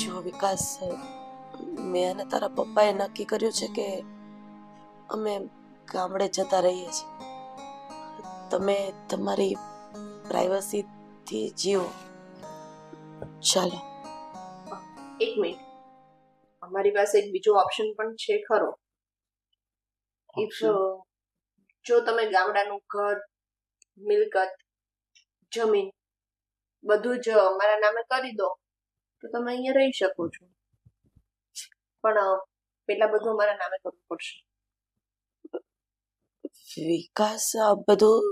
જો વિકાસ, મેં અને તારા પપ્પાએ નક્કી કર્યું છે કે અમે ગામડે જતા રહીએ છીએ. તમે તમારી પ્રાઇવસીથી જીવો. ચાલો. એક મિનિટ, અમારી પાસે એક બીજો ઓપ્શન પણ છે ખરો. ઇફ જો તમે ગામડાનું ઘર, મિલકત, જમીન બધું જ અમારા નામે કરી દો તો તમે અહીંયા રહી શકો છો. પણ પેલા બધું અમારા નામે કરવું પડશે. વિકાસ, આ બધું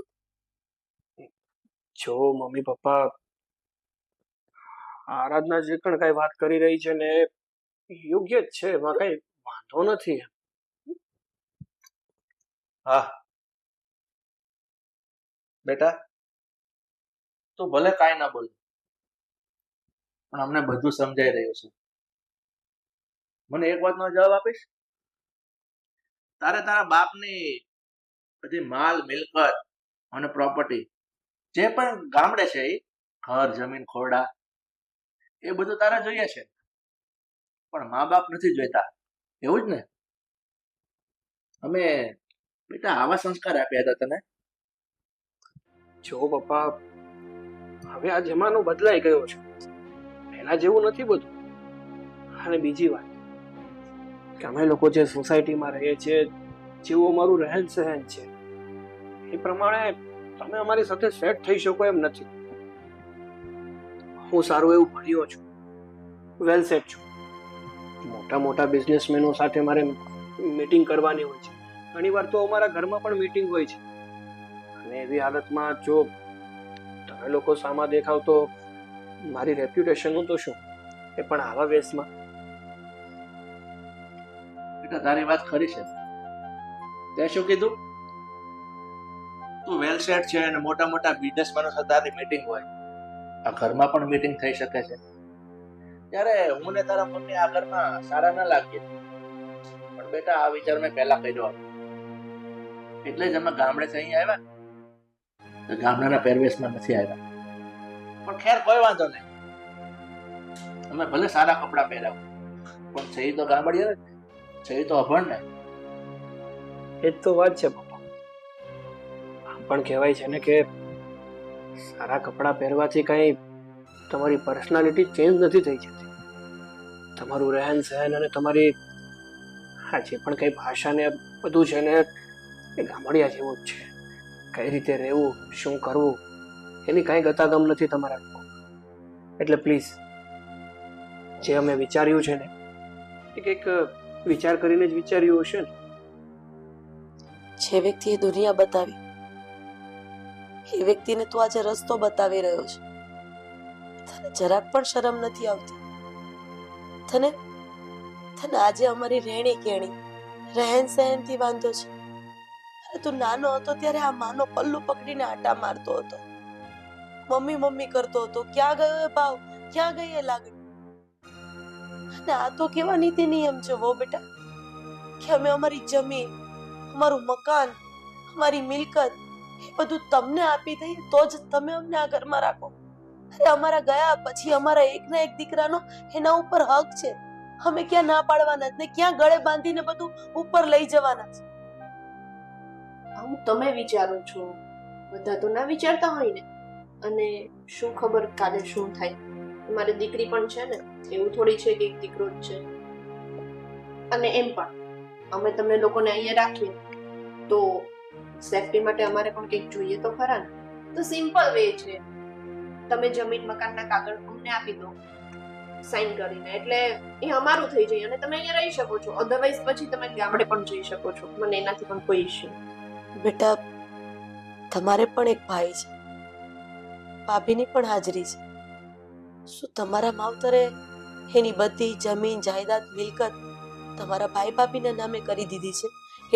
જો મમ્મી પપ્પા, આરાધના જે પણ કઈ વાત કરી રહી છે ને યોગ્ય જ છે, એમાં કઈ વાંધો નથી. હા બેટા, તું ભલે કાંઈ ના બોલ, પણ અમને બધું સમજાઈ રહ્યું છે. મને એક વાતનો જવાબ આપીશ? તારે તારા બાપની બધી માલ મિલકત અને પ્રોપર્ટી જે પણ ગામડે છે, એ ઘર, જમીન, ખોરડા, એ બધું તારે જોઈએ છે, પણ મા બાપ નથી જોઈતા, એવું જ ને? અમે બેટા આવા સંસ્કાર આપ્યા હતા તને. જો પપ્પા, હવે આ જમાનો બદલાઈ ગયો છે, પહેલા જેવું નથી બધું. અને બીજી વાત કે અમે લોકો જે સોસાયટીમાં રહીએ છીએ, જેવું અમારું રહેન સહેન છે, એ પ્રમાણે તમે અમારી સાથે સેટ થઈ શકો એમ નથી. હું સારું એવું ભણ્યો છું, વેલ સેટ છું. મોટા મોટા બિઝનેસમેનો સાથે મારે મીટિંગ કરવાની હોય છે. ઘણીવાર તો અમારા ઘરમાં પણ મીટિંગ હોય છે. અને એવી હાલતમાં જો તમે લોકો સામા દેખાવ તો મારી રેપ્યુટેશનનું તો શું, એ પણ આવા વેશમાં. બેટા તારી વાત ખરી છે. તે શું કીધું? તું વેલ સેટ છે અને મોટા મોટા બિઝનેસમેનો સાથે તારી મીટિંગ હોય. આ ઘરમાં પણ મીટિંગ થઈ શકે છે. ત્યારે હું ને તારા મમ્મી આ ઘરમાં સારા ના લાગીએ, પણ બેટા આ વિચાર મેં પહેલા કર્યો હતો. એટલે જ અમે ગામડેથી અહીં આવ્યા, તો ગામડાના પહેરવેશમાં નથી આવ્યા. પણ ખેર કોઈ વાંધો નહીં, અમે ભલે સારા કપડાં પહેર્યા, પણ છે તો ગામડિયા ને, છે તો અભણ ને. એ જ તો વાત છે પપ્પા. આમ પણ કહેવાય છે ને કે સારા કપડાં પહેરવાથી કઈ તમારી પર્સનાલિટી ચેન્જ નથી થઈ જતી. તમારું રહેન સહેન અને તમારી હા જે પણ કઈ ભાષા ને બધું છે ને એ ગામડિયા જેવું જ છે. કઈ રીતે રહેવું, શું કરવું એની કાંઈ ગતાગમ નથી તમારા લોકો. એટલે પ્લીઝ જે અમે વિચાર્યું છે ને એ કંઈક વિચાર કરીને જ વિચાર્યું હશે ને. જે વ્યક્તિએ દુનિયા બતાવી એ વ્યક્તિને તું આજે રસ્તો બતાવી રહ્યો છે. તને જરાક પણ શરમ નથી આવતી? તને તને આજે અમારી રહેણી કેણી રહેન સહેન થી વાંધો છે? અરે તું નાનો હતો ત્યારે આ માનો પલ્લું પકડીને આટા મારતો હતો, મમ્મી મમ્મી કરતો હતો. ક્યાં ગયો એ ભાવ, ક્યાં ગઈ એ લાગણી? અને આ તો કેવા નીતિ નિયમ છે વો બેટા, કે અમે અમારી જમીન, અમારું મકાન, અમારી મિલકત એ બધું તમને આપી દઈએ તો જ તમે અમને આ ઘરમાં રાખો. અરે અમારા ગયા પછી અમારા એકના એક દીકરાનો એના ઉપર હક છે. અમે ક્યાં ના પાડવાના જ ને ક્યાં ગળે બાંધીને બધું ઉપર લઈ જવાના છે. આવું તમે વિચારો છો, બધા તો ના વિચારતા હોય ને. અને શું ખબર કાલે શું થાય. મારી દીકરી પણ છે ને, એવું થોડી છે કે એક દીકરો જ છે. અને એમ પણ અમે તમને લોકોને અહીંયા રાખીએ તો સેફટી માટે અમારે પણ કંઈક જોઈએ તો ખરા ને. તો સિમ્પલ વે છે, તમે જમીન મકાનના કાગળ અમને આપી દો સાઈન કરીને, એટલે એ અમારું થઈ જાય અને તમે અહીંયા રહી શકો છો. અધરવાઇઝ પછી તમે ગામડે પણ જઈ શકો છો, મને એનાથી પણ કોઈ ઇશ્યુ. બેટા તમારે પણ એક ભાઈ છે, ભાભીની પણ હાજરી છે. શું તમારા માવતરે એની બધી જમીન જાયદાદ મિલકત તમારા ભાઈ ભાભીના નામે કરી દીધી છે?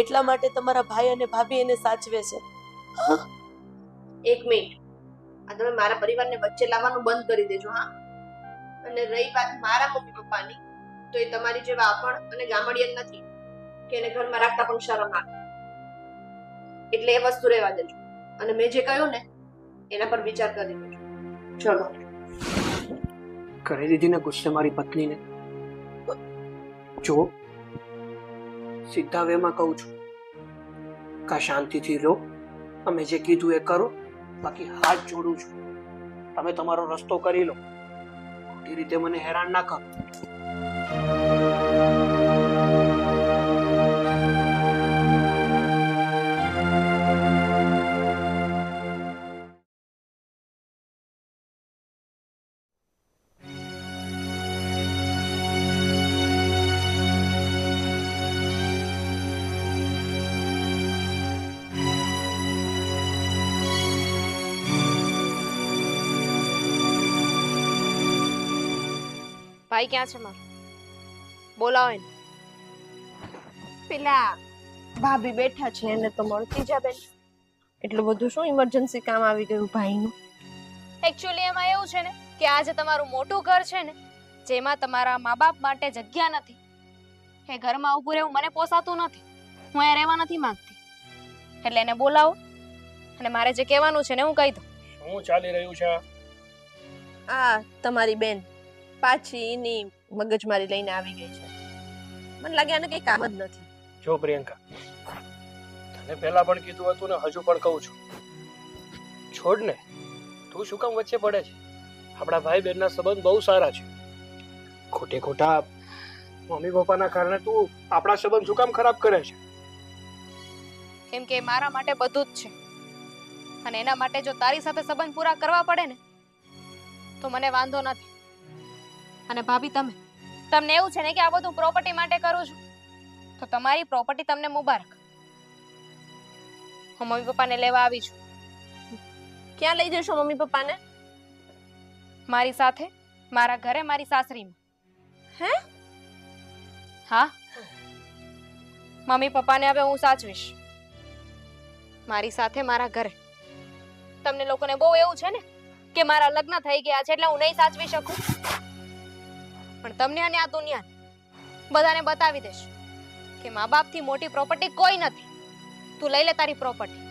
એટલા માટે તમારા ભાઈ અને ભાભી એને સાચવે છે? એક મિનિટ, આ તમે મારા પરિવારને વચ્ચે લાવવાનું બંધ કરી દેજો. હા, અને રહી વાત મારા મમ્મી પપ્પાની, તો એ તમારી જેવા આપણ અને ગામડિયા નથી કે એને ઘરમાં રાખતા પણ શરમ આવે. એટલે એ વસ્તુ રહેવા દેજો. અને મેં જે કહ્યું ને એના પર વિચાર કરી લેજો. ચલો. કરી દીધી ને ગુસ્સે મારી પત્નીને. જો સીધા વેમાં કહું છું, કા શાંતિથી રહો, અમે જે કીધું એ કરો, બાકી હાથ જોડું છું. તમે તમારો રસ્તો કરી લો, ખોટી રીતે મને હેરાન ના કરો. ભાઈ ક્યાં છે મારો? બોલાવો એને. પેલા ભાભી બેઠા છે એને તો મળતી જા બેન. એટલું બધું શું ઇમરજન્સી કામ આવી ગયું ભાઈનું? એકચ્યુઅલી એમાં એવું છે ને કે આ જે તમારું મોટું ઘર છે ને, જેમાં તમારા મા બાપ માટે જગ્યા નથી, એ ઘરમાં ઊભું રહેવું મને પોસાતું નથી. હું અહીંયા રહેવા નથી માંગતી. એટલે એને બોલાવો અને મારે જે કહેવાનું છે ને હું કહી દઉં. શું ચાલી રહ્યું છે? આ તમારી બેન પાછી એની મગજમારી લઈને આવી ગઈ છે. મને લાગે આને કઈ કામ જ નથી. જો પ્રિયંકા, તને પહેલા પણ કીધું હતું ને હજુ પણ કહું છું, છોડ ને. તું શું કામ વચ્ચે પડે છે? આપણા ભાઈ બહેનના સંબંધ બહુ સારા છે. ખોટે ખોટા મમ્મી પપ્પાના કારણે તું આપણા સંબંધ શું કામ ખરાબ કરે છે? કેમ કે મારા માટે બધું જ છે અને એના માટે જો તારી સાથે સંબંધ પૂરા કરવા પડે ને તો મને વાંધો નથી. અને ભાભી તમને એવું છે ને કે આ બધું પ્રોપર્ટી માટે કરું છું, તો તમારી પ્રોપર્ટી તમને મુબારક. હું મમ્મી પપ્પાને લેવા આવી છું. ક્યાં લઈ જશો મમ્મી પપ્પાને? મારી સાથે મારા ઘરે, મારી સાસરીમાં. હે? હા, મમ્મી પપ્પાને હવે હું સાચવીશ મારી સાથે મારા ઘરે. તમને લોકોને બહુ એવું છે ને કે મારા લગ્ન થઈ ગયા છે એટલે હું નહીં સાચવી શકું, પણ તમને અને આ દુનિયાને બધાને બતાવી દઈશ કે મા બાપથી મોટી પ્રોપર્ટી કોઈ નથી. તું લઈ લે તારી પ્રોપર્ટી,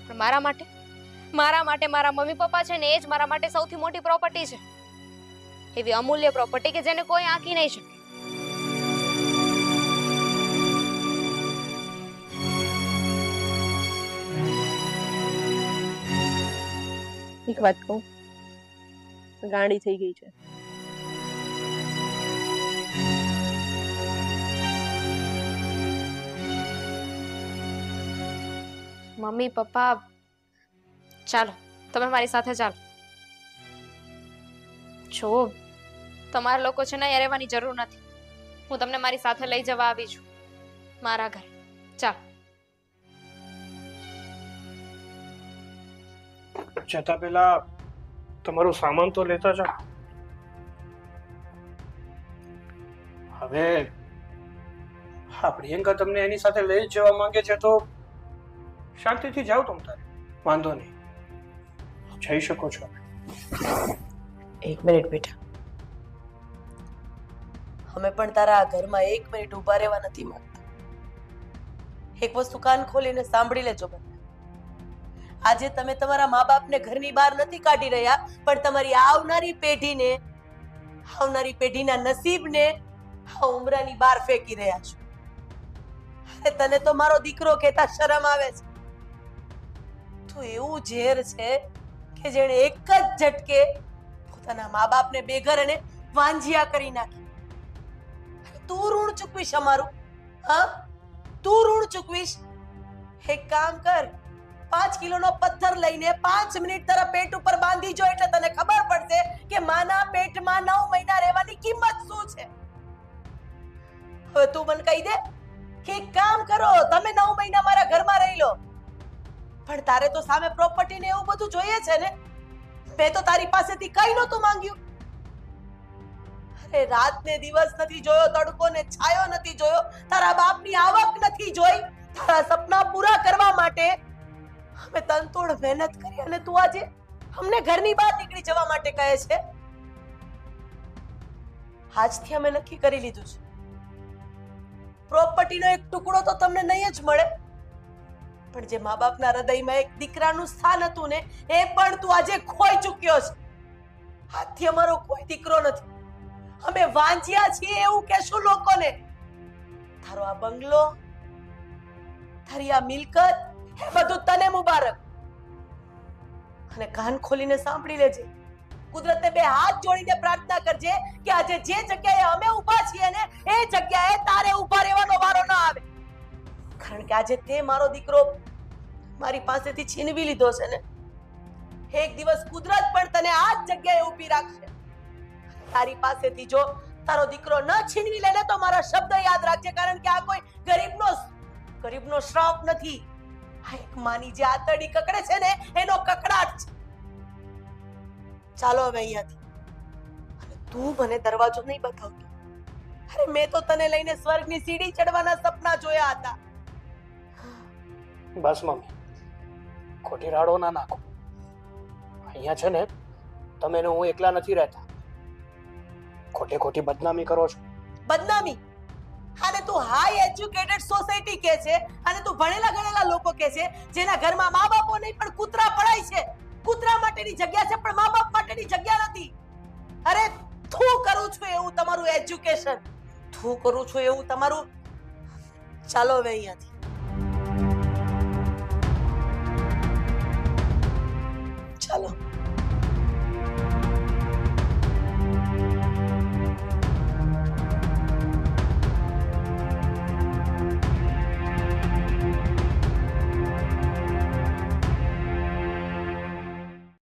પણ મારા માટે મારા મમ્મી પપ્પા છે ને એ જ મારા માટે સૌથી મોટી પ્રોપર્ટી છે. એવી અમૂલ્ય પ્રોપર્ટી કે જેને કોઈ આંકી નહીં શકે. એક વાત કહું, ગાંડી થઈ ગઈ છે. મમ્મી પપ્પા ચાલો તમે મારી સાથે ચાલો. જો તમારા લોકો છે ને અહીંયા રહેવાની જરૂર નથી. હું તમને મારી સાથે લઈ જવા આવી છું મારા ઘરે. ચાલો. જતા પહેલા તમારું સામાન તો લેતા જાઓ. હવે હા, પ્રિયંકા તમને એની સાથે લઈ જવા માંગે છે તો શાંતિથી જાઓ તમ તારે, વાંધો નહીં, જઈ શકો છો. એક મિનિટ બેટા, અમે પણ તારા ઘરમાં એક મિનિટ ઊભા રહેવા નથી માંગતા. એક વસ્તુ કાન ખોલીને સાંભળી લેજો બેટા. આજે તમે તમારા મા બાપને ઘરની બહાર નથી કાઢી રહ્યા, પણ તમારી આવનારી પેઢીના નસીબને આ ઉમરાની બહાર ફેંકી રહ્યા છો. અરે તને તો મારો દીકરો કહેતા શરમ આવે છે. તું એવું ઝેર છે કે જેણે એક જ ઝટકે પોતાના મા બાપને બેઘર અને વાંજિયા કરી નાખી. તું ઋણ ચૂકવીશ અમારું? હા, તું ઋણ ચૂકવીશ? એક કામ કર, 5 કિલોનો પથ્થર લઈને 5 મિનિટ તારા પેટ ઉપર બાંધી જો, એટલે તને ખબર પડશે કે માના પેટમાં 9 મહિના રહેવાની કિંમત શું છે. હવે તું મને કહી દે કે એક કામ કરો, તમે 9 મહિના મારા ઘરમાં રહી લો, પણ તારે તો સામે પ્રોપર્ટી ને એવું બધું જોઈએ છે ને. મેં તો તારી પાસેથી કઈ નહોતું માંગ્યું. અરે રાત ને દિવસ નથી જોયો, તડકો ને છાયો નથી જોયો, તારા બાપની આવક નથી જોઈ. તારા સપના પૂરા કરવા માટે અમે તનતોડ મહેનત કરી અને તું આજે અમને ઘરની બહાર નીકળી જવા માટે કહે છે. આજથી અમે નક્કી કરી લીધું છે, પ્રોપર્ટીનો એક ટુકડો તો તમને નહીં જ મળે, પણ જે મા બાપના હૃદયમાં એક દીકરાનું સ્થાન હતું ને, એ પણ તું આજે ખોઈ ચૂક્યો છે. આજથી અમારો કોઈ દીકરો નથી, અમે વાંજ્યા છીએ એવું કહેશું લોકોને. તારો આ બંગલો, તારી આ મિલકત, એ બધું તને મુબારક. અને કાન ખોલીને સાંભળી લેજે, કુદરતને 2 હાથ જોડીને પ્રાર્થના કરજે કે આજે જે જગ્યાએ અમે ઊભા છીએ ને, એ જગ્યાએ તારે ઊભા રહેવાનો વારો ના આવે. કારણ કે આજે તે મારો દીકરો મારી પાસેથી છીનવી લીધો છે ને, એક દિવસ કુદરત પણ તને આ જ જગ્યાએ ઊભી રાખશે. તારી પાસેથી જો તારો દીકરો ન છીનવી લે ને, તો મારા શબ્દ યાદ રાખજે, કારણ કે આ કોઈ ગરીબનો શ્રાપ નથી. આ એક માની જે આતરડી કકડે છે ને, એનો કકડાટ છે. ચાલો હવે અહીંયાથી. અને તું મને દરવાજો નહીં બતાવતો. અરે મેં તો તને લઈને સ્વર્ગની સીડી ચડવાના સપના જોયા હતા. બસ મમ્મી, ખોટી રાડો ના નાખો. અહીંયા છે ને તમે ને હું એકલા નથી રહેતા. ખોટી બદનામી કરો છો. બદનામી? અને તું હાઈ એજ્યુકેટેડ સોસાયટી કે છે, અને તું ભણેલા ગણેલા લોકો કે છે, જેના ઘરમાં મા બાપો નહીં પણ કૂતરા પડાય છે. કૂતરા માટેની જગ્યા છે, પણ મા બાપ માટેની જગ્યા નથી. અરે તું કરું છું એવું તમારું એજ્યુકેશન, તું કરું છું એવું તમારું. ચાલો હવે અહીંયાથી.